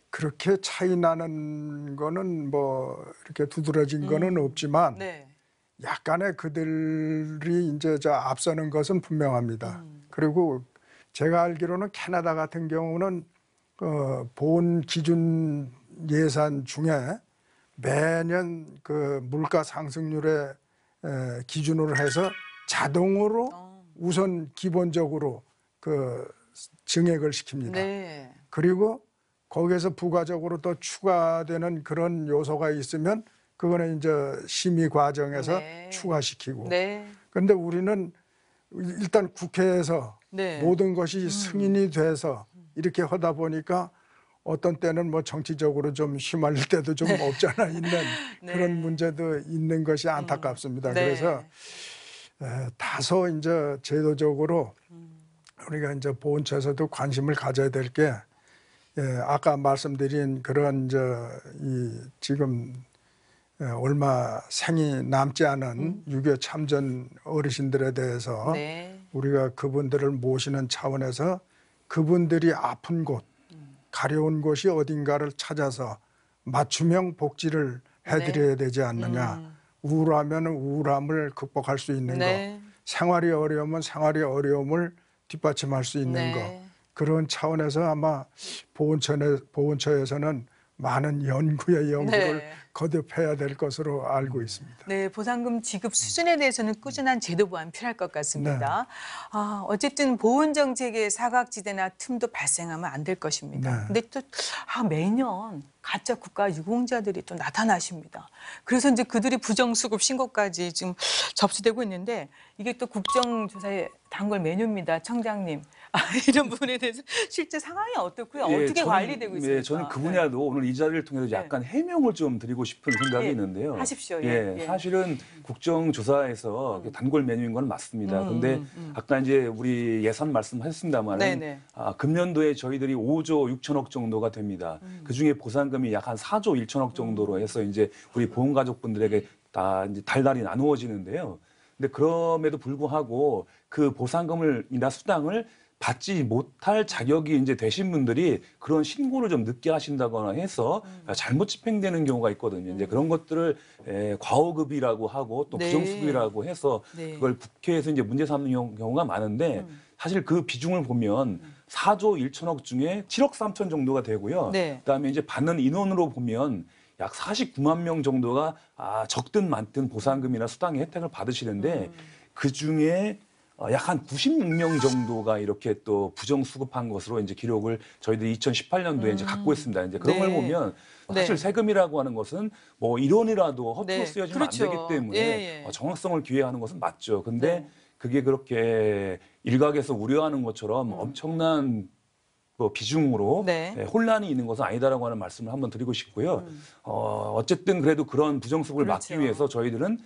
그렇게 차이 나는 거는 뭐 이렇게 두드러진 거는 없지만 네. 약간의 그들이 이제 저 앞서는 것은 분명합니다. 그리고 제가 알기로는 캐나다 같은 경우는 보훈 기준 예산 중에 매년 그 물가 상승률의 기준으로 해서 자동으로 우선 기본적으로 그 증액을 시킵니다. 네. 그리고 거기에서 부가적으로 또 추가되는 그런 요소가 있으면 그거는 이제 심의 과정에서 네. 추가시키고. 네. 그런데 우리는 일단 국회에서 네. 모든 것이 승인이 돼서 이렇게 하다 보니까 어떤 때는 뭐 정치적으로 좀 휘말릴 때도 좀 없잖아 있는 네. 그런 문제도 있는 것이 안타깝습니다. 네. 그래서 다소 이제 제도적으로 우리가 이제 보훈처에서도 관심을 가져야 될 게 아까 말씀드린 그런 이 지금 얼마 생이 남지 않은 6.25 참전 어르신들에 대해서 네. 우리가 그분들을 모시는 차원에서 그분들이 아픈 곳, 가려운 곳이 어딘가를 찾아서 맞춤형 복지를 해드려야 되지 않느냐. 우울하면 우울함을 극복할 수 있는 네. 거, 생활이 어려우면 생활의 어려움을 뒷받침할 수 있는 네. 거. 그런 차원에서 아마 보훈처에서는 많은 연구의 연구를 네. 거듭해야 될 것으로 알고 있습니다. 네, 보상금 지급 수준에 대해서는 꾸준한 제도 보완 필요할 것 같습니다. 어쨌든 보훈 정책의 사각지대나 틈도 발생하면 안 될 것입니다. 네. 근데 또 매년 가짜 국가 유공자들이 또 나타나십니다. 그래서 이제 그들이 부정수급 신고까지 지금 접수되고 있는데 이게 또 국정조사의 단골 메뉴입니다. 청장님. 이런 부분에 대해서 실제 상황이 어떻고요? 예, 어떻게 관리되고 있습니까? 저는 그 분야도 오늘 이 자리를 통해서 약간 해명을 좀 드리고 싶은 생각이 예, 있는데요. 하십시오. 사실은 국정조사에서 단골 메뉴인 건 맞습니다. 근데 아까 이제 우리 예산 말씀하셨습니다만 네네. 금년도에 저희들이 5조 6천억 정도가 됩니다. 그중에 보상금이 약 한 4조 1천억 정도로 해서 이제 우리 보훈가족분들에게 다 이제 달달이 나누어지는데요. 근데 그럼에도 불구하고 그 보상금을이나 수당을 받지 못할 자격이 이제 되신 분들이 그런 신고를 좀 늦게 하신다거나 해서 잘못 집행되는 경우가 있거든요. 이제 그런 것들을 과오급이라고 하고 또 네. 부정수급이라고 해서 네. 그걸 국회에서 이제 문제 삼는 경우가 많은데 사실 그 비중을 보면 4조 1천억 중에 7억 3천 정도가 되고요. 네. 그다음에 이제 받는 인원으로 보면 약 49만 명 정도가 적든 많든 보상금이나 수당의 혜택을 받으시는데 그 중에 약 한 96명 정도가 이렇게 또 부정수급한 것으로 이제 기록을 저희들이 2018년도에 이제 갖고 있습니다. 이제 그런 네. 걸 보면 사실 네. 세금이라고 하는 것은 뭐 일원이라도 허투루 네. 쓰여지면 그렇죠. 안 되기 때문에 예, 예. 정확성을 기해하는 것은 맞죠. 근데 네. 그게 그렇게 일각에서 우려하는 것처럼 엄청난 비중으로 네. 혼란이 있는 것은 아니다라고 하는 말씀을 한번 드리고 싶고요. 어쨌든 그래도 그런 부정수급을 그렇죠. 막기 위해서 저희들은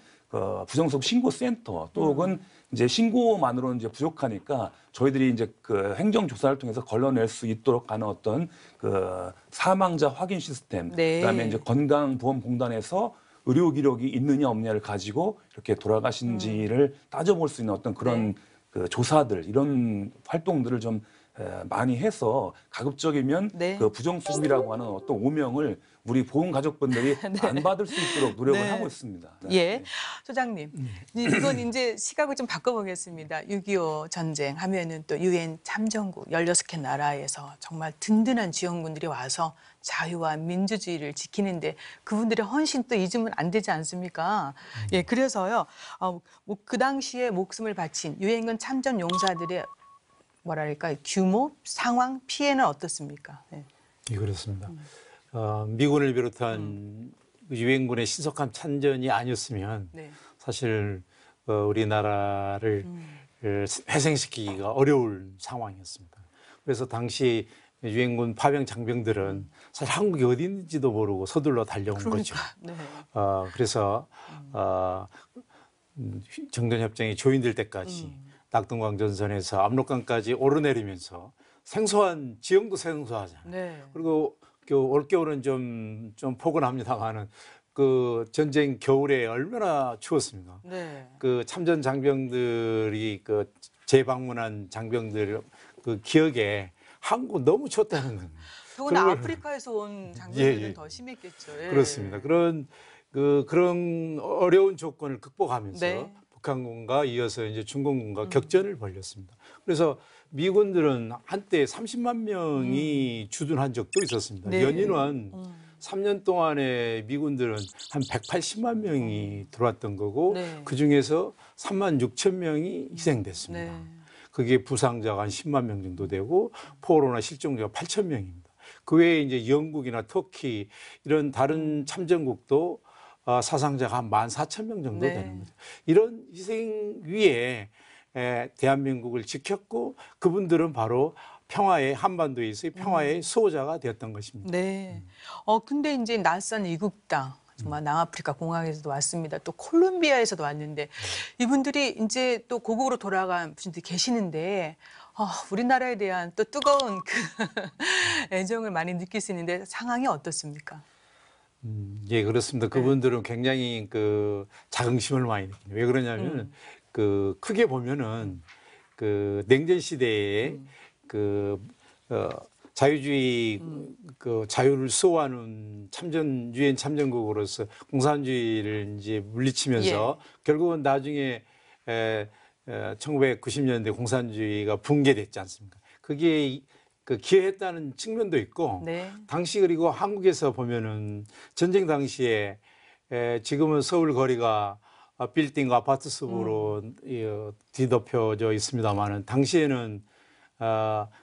부정수급 신고센터 또 혹은 이제 신고만으로는 이제 부족하니까 저희들이 이제 그 행정조사를 통해서 걸러낼 수 있도록 하는 어떤 그 사망자 확인 시스템, 네. 그다음에 이제 건강보험공단에서 의료 기록이 있느냐 없느냐를 가지고 이렇게 돌아가신지를 따져볼 수 있는 어떤 그런 그 조사들 이런 활동들을 좀 많이 해서 가급적이면 네. 그 부정수급이라고 하는 어떤 오명을 우리 보훈 가족분들이 안 받을 수 있도록 노력을 네. 하고 있습니다. 네. 예, 소장님, 이건 이제 시각을 좀 바꿔보겠습니다. 6.25 전쟁 하면은 또 유엔 참전국 16개 나라에서 정말 든든한 지원군들이 와서 자유와 민주주의를 지키는데 그분들의 헌신 또 잊으면 안 되지 않습니까? 예, 그래서요, 그 당시에 목숨을 바친 유엔군 참전 용사들의 뭐랄까 규모, 상황, 피해는 어떻습니까? 네. 예, 그렇습니다. 미군을 비롯한 유엔군의 신속한 참전이 아니었으면 네. 사실 우리나라를 회생시키기가 어려울 상황이었습니다. 그래서 당시 유엔군 파병 장병들은 사실 한국이 어디 있는지도 모르고 서둘러 달려온 거죠. 네. 그래서 정전협정이 조인될 때까지 낙동강 전선에서 압록강까지 오르내리면서 생소한 지형도 생소하잖아요. 네. 그리고 올겨울은 좀 포근합니다만은 그 전쟁 겨울에 얼마나 추웠습니까? 네. 그 참전 장병들이 그 재방문한 장병들 그 기억에 한국 너무 추웠다는 거예요. 더구나 그걸- 아프리카에서 온 장면들은 예, 예. 더 심했겠죠. 예. 그렇습니다. 그런 어려운 조건을 극복하면서 네. 북한군과 이어서 이제 중공군과 격전을 벌였습니다. 그래서 미군들은 한때 30만 명이 주둔한 적도 있었습니다. 네. 연인은 3년 동안에 미군들은 한 180만 명이 들어왔던 거고 네. 그중에서 3만 6천 명이 희생됐습니다. 네. 그게 부상자가 한 10만 명 정도 되고 포로나 실종자가 8천 명입니다. 그 외에 이제 영국이나 터키 이런 다른 참전국도 사상자가 한 14,000명 정도 네. 되는 거죠. 이런 희생 위에 대한민국을 지켰고 그분들은 바로 평화의 한반도에서의 평화의 수호자가 되었던 것입니다. 네. 근데 이제 낯선 이국당, 정말 남아프리카 공항에서도 왔습니다. 또 콜롬비아에서도 왔는데 이분들이 이제 또 고국으로 돌아간 분들이 계시는데 우리나라에 대한 또 뜨거운 그 애정을 많이 느낄 수 있는데 상황이 어떻습니까? 예, 그렇습니다. 그분들은 굉장히 그 자긍심을 많이 느낍니다. 왜 그러냐면 그 크게 보면은 그 냉전 시대에 자유주의 그 자유를 수호하는 유엔 참전국으로서 공산주의를 이제 물리치면서 결국은 나중에 1990년대 공산주의가 붕괴됐지 않습니까? 그게 그 기여했다는 측면도 있고 네. 당시 그리고 한국에서 보면은 전쟁 당시에 지금은 서울 거리가 빌딩 아파트 숲으로 뒤덮여져 있습니다만은 당시에는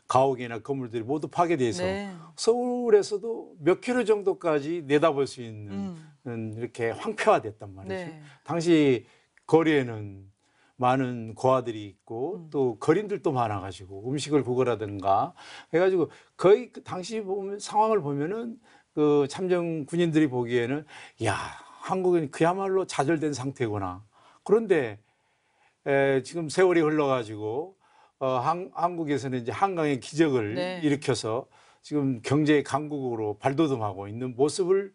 가옥이나 건물들이 모두 파괴돼서 네. 서울에서도 몇 킬로 정도까지 내다볼 수 있는 이렇게 황폐화됐단 말이죠. 네. 당시 거리에는 많은 고아들이 있고 또 거린들도 많아가지고 음식을 구걸하든가 해가지고 거의 그 당시 보면 상황을 보면은 그 참전 군인들이 보기에는 야 한국은 그야말로 좌절된 상태구나. 그런데 지금 세월이 흘러가지고 한국에서는 이제 한강의 기적을 네. 일으켜서 지금 경제 강국으로 발돋움하고 있는 모습을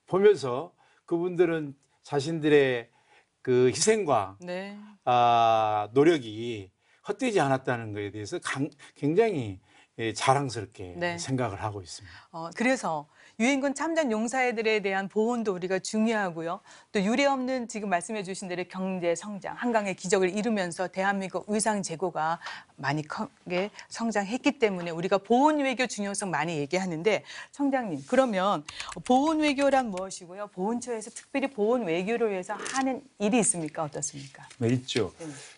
보면서 그분들은 자신들의 그 희생과 네. 노력이 헛되지 않았다는 것에 대해서 굉장히 자랑스럽게 네. 생각을 하고 있습니다. 그래서 유엔군 참전 용사애들에 대한 보훈도 우리가 중요하고요. 또 유례없는 지금 말씀해 주신 대로 경제 성장, 한강의 기적을 이루면서 대한민국 위상 제고가 많이 크게 성장했기 때문에 우리가 보훈 외교 중요성 많이 얘기하는데 청장님, 그러면 보훈 외교란 무엇이고요? 보훈처에서 특별히 보훈 외교를 위해서 하는 일이 있습니까? 어떻습니까? 네, 있죠.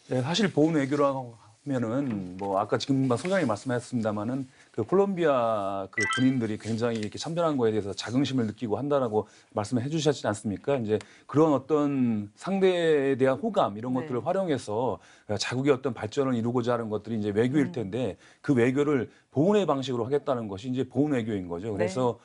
네, 사실 보훈 외교라고 하면은 뭐 아까 지금 소장이 말씀하셨습니다마는 그 콜롬비아 그 군인들이 굉장히 이렇게 참전한 거에 대해서 자긍심을 느끼고 한다라고 말씀을 해주셨지 않습니까? 이제 그런 어떤 상대에 대한 호감 이런 것들을 네. 활용해서 자국의 어떤 발전을 이루고자 하는 것들이 이제 외교일 텐데 그 외교를 보훈의 방식으로 하겠다는 것이 이제 보훈 외교인 거죠. 그래서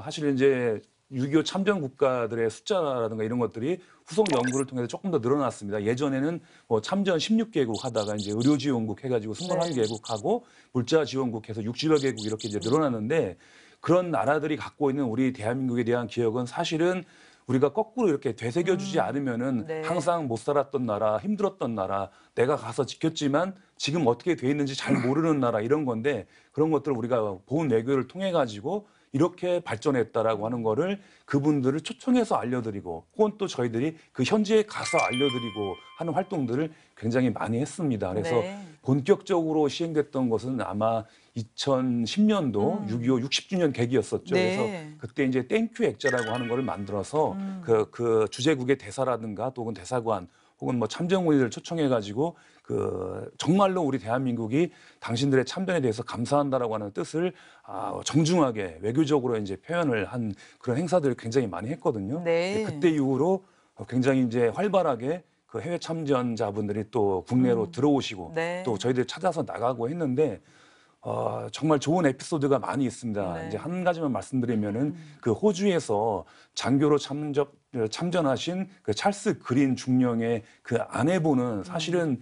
사실 이제 6.25 참전 국가들의 숫자라든가 이런 것들이 후속 연구를 통해서 조금 더 늘어났습니다. 예전에는 뭐 참전 16개국 하다가 이제 의료지원국 해가지고 21개국 하고 물자지원국 해서 60여 개국 이렇게 이제 늘어났는데 그런 나라들이 갖고 있는 우리 대한민국에 대한 기억은 사실은 우리가 거꾸로 이렇게 되새겨주지 않으면은 네. 항상 못 살았던 나라, 힘들었던 나라, 내가 가서 지켰지만 지금 어떻게 돼 있는지 잘 모르는 나라 이런 건데 그런 것들을 우리가 보훈 외교를 통해 가지고 이렇게 발전했다라고 하는 거를 그분들을 초청해서 알려드리고 혹은 또 저희들이 그 현지에 가서 알려드리고 하는 활동들을 굉장히 많이 했습니다. 그래서 네. 본격적으로 시행됐던 것은 아마 2010년도 6.25 60주년 계기였었죠. 네. 그래서 그때 이제 땡큐 액자라고 하는 거를 만들어서 그 주재국의 대사라든가 또 혹은 대사관 혹은 뭐 참전군인들을 초청해가지고 그 정말로 우리 대한민국이 당신들의 참전에 대해서 감사한다라고 하는 뜻을 정중하게 외교적으로 이제 표현을 한 그런 행사들을 굉장히 많이 했거든요. 네. 그때 이후로 굉장히 이제 활발하게 그 해외 참전자분들이 또 국내로 들어오시고 네. 또 저희들 찾아서 나가고 했는데 정말 좋은 에피소드가 많이 있습니다. 네. 이제 한 가지만 말씀드리면은 그 호주에서 장교로 참전하신 그 찰스 그린 중령의 그 아내분은 사실은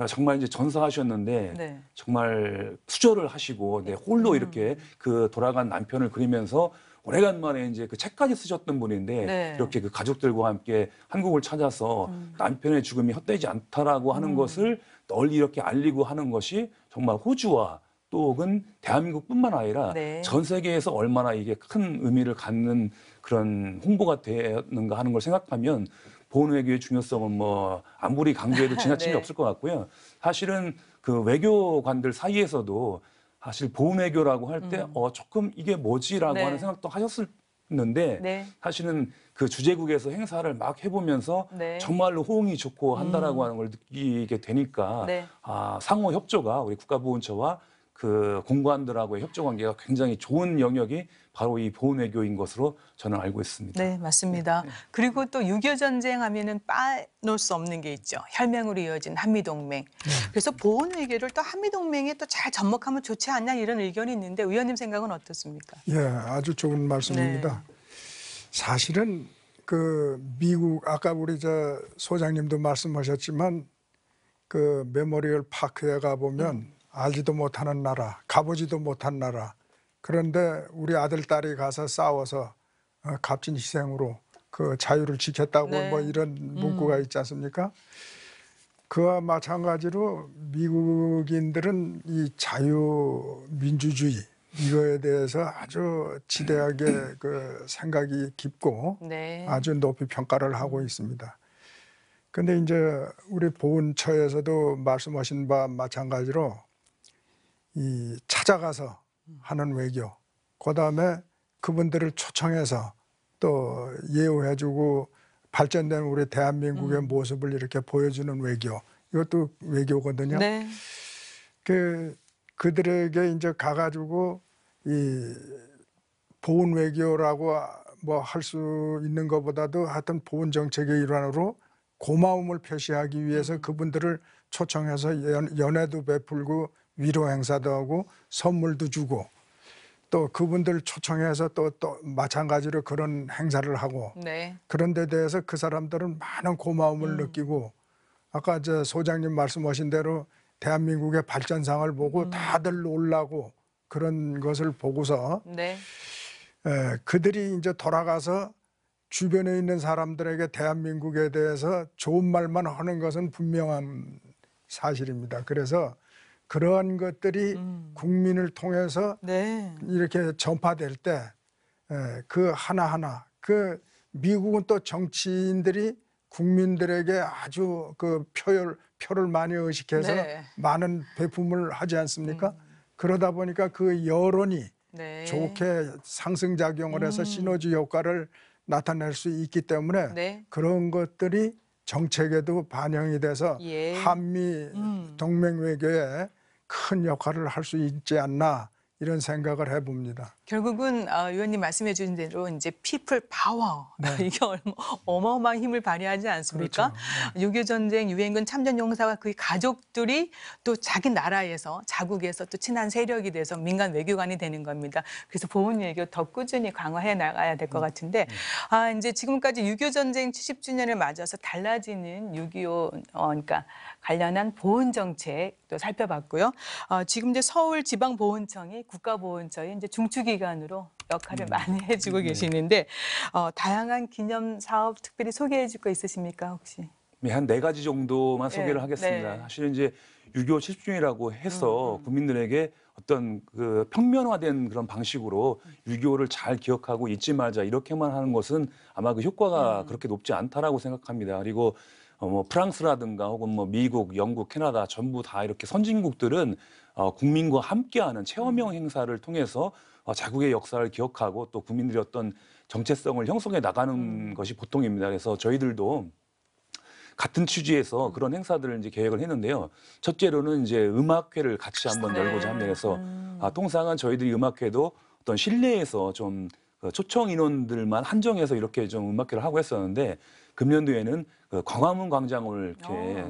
정말 이제 전사하셨는데 네. 정말 수절을 하시고 홀로 이렇게 그 돌아간 남편을 그리면서 오래간만에 이제 그 책까지 쓰셨던 분인데 네. 이렇게 그 가족들과 함께 한국을 찾아서 남편의 죽음이 헛되지 않다라고 하는 것을 널리 이렇게 알리고 하는 것이 정말 호주와 또 혹은 대한민국뿐만 아니라 네. 전 세계에서 얼마나 이게 큰 의미를 갖는 그런 홍보가 되는가 하는 걸 생각하면 보훈 외교의 중요성은 뭐 아무리 강조해도 지나침이 네. 없을 것 같고요. 사실은 그 외교관들 사이에서도 사실 보훈 외교라고 할 때 조금 이게 뭐지라고 네. 하는 생각도 하셨었는데 네. 사실은 그 주재국에서 행사를 막 해보면서 네. 정말로 호응이 좋고 한다라고 하는 걸 느끼게 되니까 네. 상호 협조가 우리 국가보훈처와 그 공관들하고의 협조 관계가 굉장히 좋은 영역이 바로 이 보훈 외교인 것으로 저는 알고 있습니다. 네, 맞습니다. 그리고 또 6.25 전쟁 하면은 빠놓을 수 없는 게 있죠. 혈맹으로 이어진 한미동맹. 그래서 보훈 외교를 또 한미동맹에 또 잘 접목하면 좋지 않냐 이런 의견이 있는데 의원님 생각은 어떻습니까? 예, 아주 좋은 말씀입니다. 사실은 그 미국 아까 우리 저 소장님도 말씀하셨지만 그 메모리얼 파크에 가 보면 알지도 못하는 나라, 가보지도 못한 나라. 그런데 우리 아들 딸이 가서 싸워서 값진 희생으로 그 자유를 지켰다고 네. 뭐 이런 문구가 있지 않습니까? 그와 마찬가지로 미국인들은 이 자유민주주의 이거에 대해서 아주 지대하게 그 생각이 깊고 네. 아주 높이 평가를 하고 있습니다. 근데 이제 우리 보훈처에서도 말씀하신 바 마찬가지로 이 찾아가서 하는 외교, 그다음에 그분들을 초청해서 또 예우해주고 발전된 우리 대한민국의 모습을 이렇게 보여주는 외교, 이것도 외교거든요. 네. 그들에게 이제 가가지고 이 보훈 외교라고 뭐 할 수 있는 것보다도 하여튼 보훈 정책의 일환으로 고마움을 표시하기 위해서 그분들을 초청해서 연회도 베풀고 위로 행사도 하고 선물도 주고, 또 그분들 초청해서 또 마찬가지로 그런 행사를 하고, 네. 그런 데 대해서 그 사람들은 많은 고마움을 느끼고, 아까 저 소장님 말씀하신 대로 대한민국의 발전상을 보고 다들 놀라고 그런 것을 보고서 네. 그들이 이제 돌아가서 주변에 있는 사람들에게 대한민국에 대해서 좋은 말만 하는 것은 분명한 사실입니다. 그래서 그러한 것들이 국민을 통해서 네. 이렇게 전파될 때 그 하나하나, 그 미국은 또 정치인들이 국민들에게 아주 그 표를 많이 의식해서 네. 많은 배품을 하지 않습니까? 그러다 보니까 그 여론이 네. 좋게 상승작용을 해서 시너지 효과를 나타낼 수 있기 때문에 네. 그런 것들이 정책에도 반영이 돼서 예. 한미 동맹 외교에 큰 역할을 할 수 있지 않나, 이런 생각을 해봅니다. 결국은 의원님 말씀해 주신 대로 이제 피플 파워 이게 어마어마한 힘을 발휘하지 않습니까? 그렇죠. 6.25 전쟁 유엔군 참전 용사와 그의 가족들이 또 자기 나라에서 자국에서 또 친한 세력이 돼서 민간 외교관이 되는 겁니다. 그래서 보훈 외교 더 꾸준히 강화해 나가야 될 것 같은데 이제 지금까지 6.25 전쟁 70주년을 맞아서 달라지는 6.25 그러니까 관련한 보훈 정책 또 살펴봤고요. 지금 이제 서울지방보훈청이 국가보훈처의 이제 중추기관으로 역할을 많이 해주고 계시는데 다양한 기념 사업 특별히 소개해줄 거 있으십니까 혹시? 네, 한 4가지 정도만 네, 소개를 하겠습니다. 네. 사실은 이제 6.25 70주년이라고 해서 국민들에게 어떤 그 평면화된 그런 방식으로 6.25를 잘 기억하고 잊지 말자 이렇게만 하는 것은 아마 그 효과가 그렇게 높지 않다라고 생각합니다. 그리고 뭐 프랑스라든가 혹은 뭐 미국, 영국, 캐나다 전부 다 이렇게 선진국들은 국민과 함께하는 체험형 행사를 통해서 자국의 역사를 기억하고 또 국민들의 어떤 정체성을 형성해 나가는 것이 보통입니다. 그래서 저희들도 같은 취지에서 그런 행사들을 이제 계획을 했는데요. 첫째로는 이제 음악회를 같이 한번 열고자 합니다. 그래서 통상은 저희들이 음악회도 어떤 실내에서 좀 초청 인원들만 한정해서 이렇게 좀 음악회를 하고 했었는데 금년도에는 그 광화문 광장을 이렇게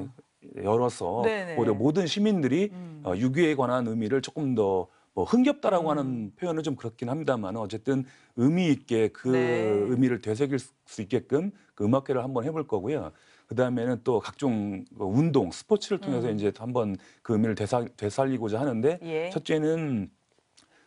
열어서 네네. 오히려 모든 시민들이 6.25에 관한 의미를 조금 더 뭐 흥겹다라고 하는 표현은 좀 그렇긴 합니다만 어쨌든 의미 있게 그 네. 의미를 되새길 수 있게끔 그 음악회를 한번 해볼 거고요. 그 다음에는 또 각종 운동, 스포츠를 통해서 이제 한번 그 의미를 되살리고자 하는데 예. 첫째는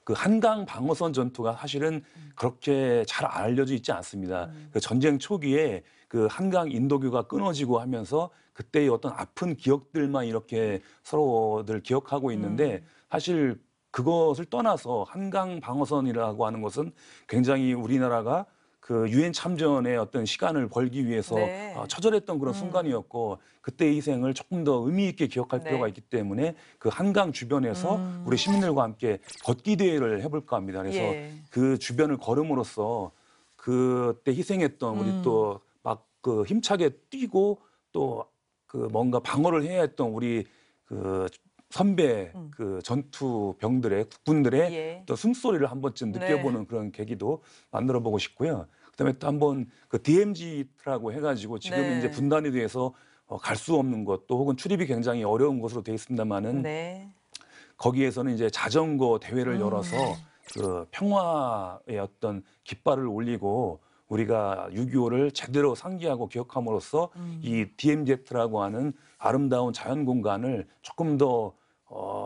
그 한강 방어선 전투가 사실은 그렇게 잘 알려져 있지 않습니다. 그 전쟁 초기에 그 한강 인도교가 끊어지고 하면서 그때의 어떤 아픈 기억들만 이렇게 서로들 기억하고 있는데 사실 그것을 떠나서 한강 방어선이라고 하는 것은 굉장히 우리나라가 그 유엔 참전의 어떤 시간을 벌기 위해서 네. 처절했던 그런 순간이었고 그때의 희생을 조금 더 의미 있게 기억할 네. 필요가 있기 때문에 그 한강 주변에서 우리 시민들과 함께 걷기 대회를 해볼까 합니다. 그래서 예. 그 주변을 걸음으로써 그때 희생했던 우리 또 막 그 힘차게 뛰고 또 그 뭔가 방어를 해야 했던 우리 그 선배 그 전투 병들의 국군들의 예. 또 숨소리를 한 번쯤 네. 느껴보는 그런 계기도 만들어 보고 싶고요. 그다음에 또 한번 그 DMZ라고 해가지고 지금 네. 이제 분단이 돼서 갈 수 없는 것 또 혹은 출입이 굉장히 어려운 곳으로 되어 있습니다만은 네. 거기에서는 이제 자전거 대회를 열어서 그 평화의 어떤 깃발을 올리고 우리가 6.25를 제대로 상기하고 기억함으로써 이 DMZ라고 하는 아름다운 자연 공간을 조금 더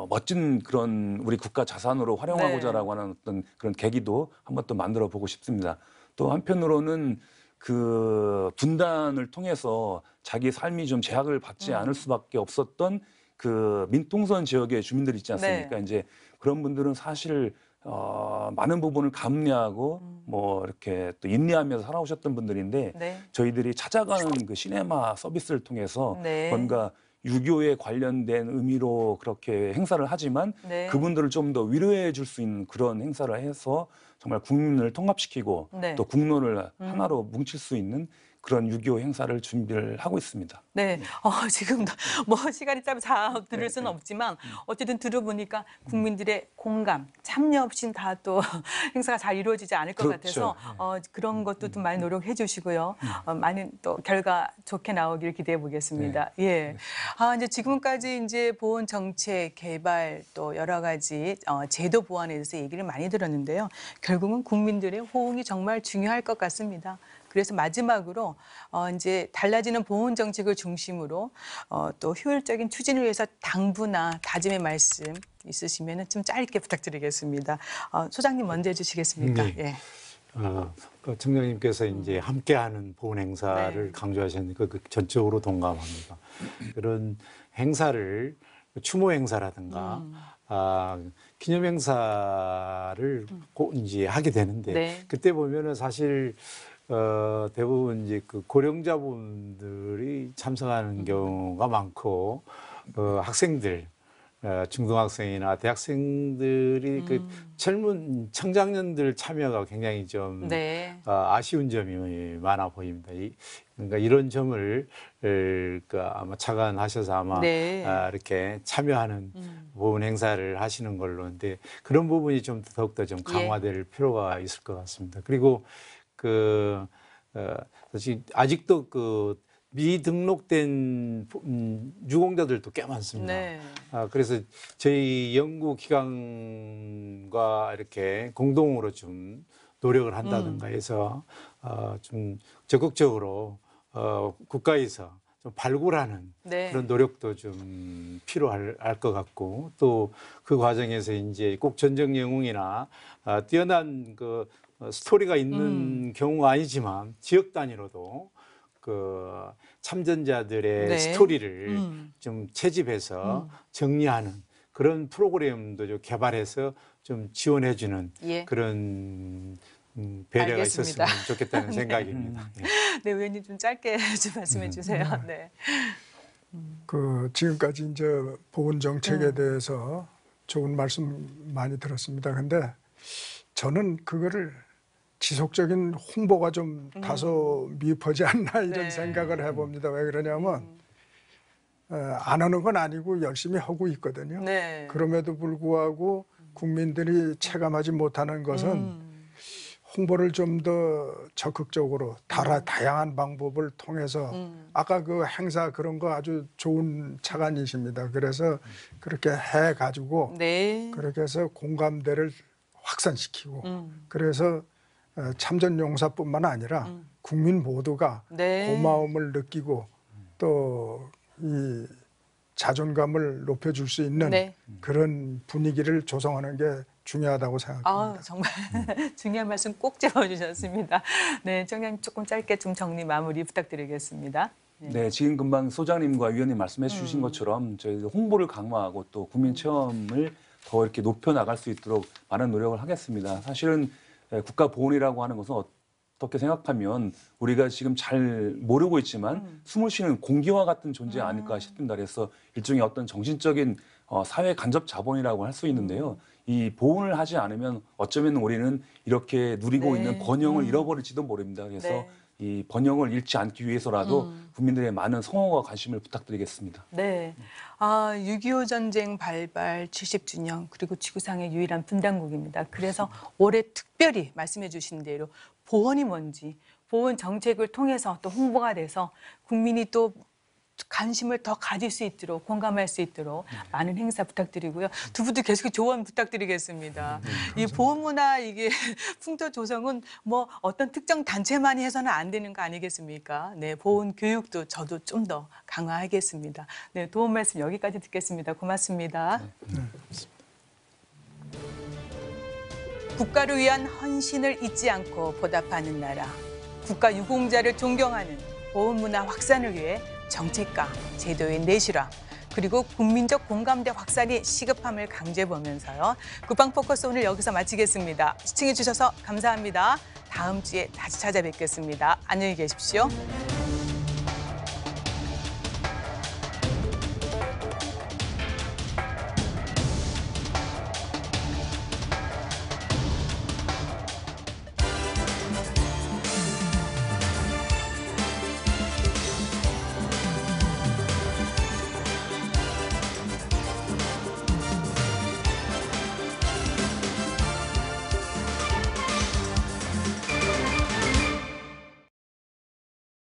멋진 그런 우리 국가 자산으로 활용하고자라고 하는 어떤 그런 계기도 한번 또 만들어 보고 싶습니다. 또 한편으로는 그 분단을 통해서 자기 삶이 좀 제약을 받지 않을 수밖에 없었던 그 민통선 지역의 주민들 있지 않습니까? 네. 이제 그런 분들은 사실 많은 부분을 감내하고 뭐 이렇게 또 인내하면서 살아오셨던 분들인데 네. 저희들이 찾아가는 그 시네마 서비스를 통해서 네. 뭔가 유교에 관련된 의미로 그렇게 행사를 하지만 네. 그분들을 좀 더 위로해 줄 수 있는 그런 행사를 해서 정말 국민을 통합시키고 네. 또 국론을 하나로 뭉칠 수 있는 그런 유교 행사를 준비를 하고 있습니다. 네, 지금 뭐 시간이 짧아서 다 들을 수는 없지만 어쨌든 들어보니까 국민들의 공감, 참여 없이는 다 또 행사가 잘 이루어지지 않을 것 그렇죠. 같아서 그런 것도 좀 많이 노력해 주시고요. 많은 또 결과 좋게 나오기를 기대해 보겠습니다. 예. 이제 지금까지 이제 보훈 정책 개발 또 여러 가지 제도 보완에 대해서 얘기를 많이 들었는데요. 결국은 국민들의 호응이 정말 중요할 것 같습니다. 그래서 마지막으로 이제 달라지는 보훈 정책을 중심으로 또 효율적인 추진을 위해서 당부나 다짐의 말씀 있으시면 좀 짧게 부탁드리겠습니다. 소장님 먼저 해주시겠습니까? 네. 예. 청장님께서 이제 함께하는 보훈 행사를 네. 강조하셨으니까 그 전적으로 동감합니다. 그런 행사를 추모 행사라든가 기념 행사를 꼭 이제 하게 되는데 네. 그때 보면은 사실 대부분 이제 그 고령자분들이 참석하는 경우가 많고 학생들 중등학생이나 대학생들이 그 젊은 청장년들 참여가 굉장히 좀 네. 아쉬운 점이 많아 보입니다. 그러니까 이런 점을 아마 착안하셔서 아마 네. 이렇게 참여하는 보훈 행사를 하시는 걸로. 근데 그런 부분이 좀 더욱더 좀 강화될 필요가 있을 것 같습니다. 그리고 사실 아직도 미등록된 유공자들도 꽤 많습니다. 네. 그래서 저희 연구기관과 이렇게 공동으로 좀 노력을 한다든가 해서 좀 적극적으로 국가에서 좀 발굴하는 네. 그런 노력도 좀 필요할 것 같고 또 그 과정에서 이제 꼭 전적 영웅이나 뛰어난 그 스토리가 있는 경우가 아니지만 지역 단위로도 그 참전자들의 네. 스토리를 좀 채집해서 정리하는 그런 프로그램도 좀 개발해서 좀 지원해주는 예. 그런 배려가 알겠습니다. 있었으면 좋겠다는 생각입니다. 예. 네, 의원님 좀 짧게 좀 말씀해 주세요. 네. 지금까지 이제 보훈 정책에 대해서 좋은 말씀 많이 들었습니다. 근데 저는 그거를 지속적인 홍보가 좀 다소 미흡하지 않나 이런 네. 생각을 해봅니다. 왜 그러냐면 안 하는 건 아니고 열심히 하고 있거든요. 네. 그럼에도 불구하고 국민들이 체감하지 못하는 것은 홍보를 좀 더 적극적으로 다양한 방법을 통해서 아까 그 행사 그런 거 아주 좋은 착안이십니다. 그래서 그렇게 해가지고 네. 그렇게 해서 공감대를 확산시키고 그래서 참전 용사뿐만 아니라 국민 모두가 네. 고마움을 느끼고 또 이 자존감을 높여줄 수 있는 네. 그런 분위기를 조성하는 게 중요하다고 생각합니다. 정말 중요한 말씀 꼭 짚어주셨습니다. 네, 청장님 조금 짧게 좀 정리 마무리 부탁드리겠습니다. 네, 지금 금방 소장님과 위원님 말씀해 주신 것처럼 저희 홍보를 강화하고 또 국민 체험을 더 이렇게 높여 나갈 수 있도록 많은 노력을 하겠습니다. 사실은 국가 보훈이라고 하는 것은 어떻게 생각하면 우리가 지금 잘 모르고 있지만 숨을 쉬는 공기와 같은 존재 아닐까 싶습니다. 그래서 일종의 어떤 정신적인 사회 간접 자본이라고 할 수 있는데요. 이 보훈을 하지 않으면 어쩌면 우리는 이렇게 누리고 네. 있는 번영을 잃어버릴지도 모릅니다. 그래서 네. 이 번영을 잃지 않기 위해서라도 국민들의 많은 성원과 관심을 부탁드리겠습니다. 네. 6.25 전쟁 발발 70주년 그리고 지구상의 유일한 분단국입니다. 그래서 올해 특별히 말씀해 주신 대로 보훈이 뭔지 보훈 정책을 통해서 또 홍보가 돼서 국민이 또 관심을 더 가질 수 있도록 공감할 수 있도록 많은 행사 부탁드리고요. 두 분도 계속 조언 부탁드리겠습니다. 이 보훈 문화 이게 풍토 조성은 뭐 어떤 특정 단체만이 해서는 안 되는 거 아니겠습니까? 네, 보훈 교육도 저도 좀 더 강화하겠습니다. 네, 도움 말씀 여기까지 듣겠습니다. 고맙습니다. 국가를 위한 헌신을 잊지 않고 보답하는 나라, 국가 유공자를 존경하는 보훈 문화 확산을 위해 정책과 제도의 내실화 그리고 국민적 공감대 확산이 시급함을 강조해보면서요. 국방포커스 오늘 여기서 마치겠습니다. 시청해 주셔서 감사합니다. 다음 주에 다시 찾아뵙겠습니다. 안녕히 계십시오.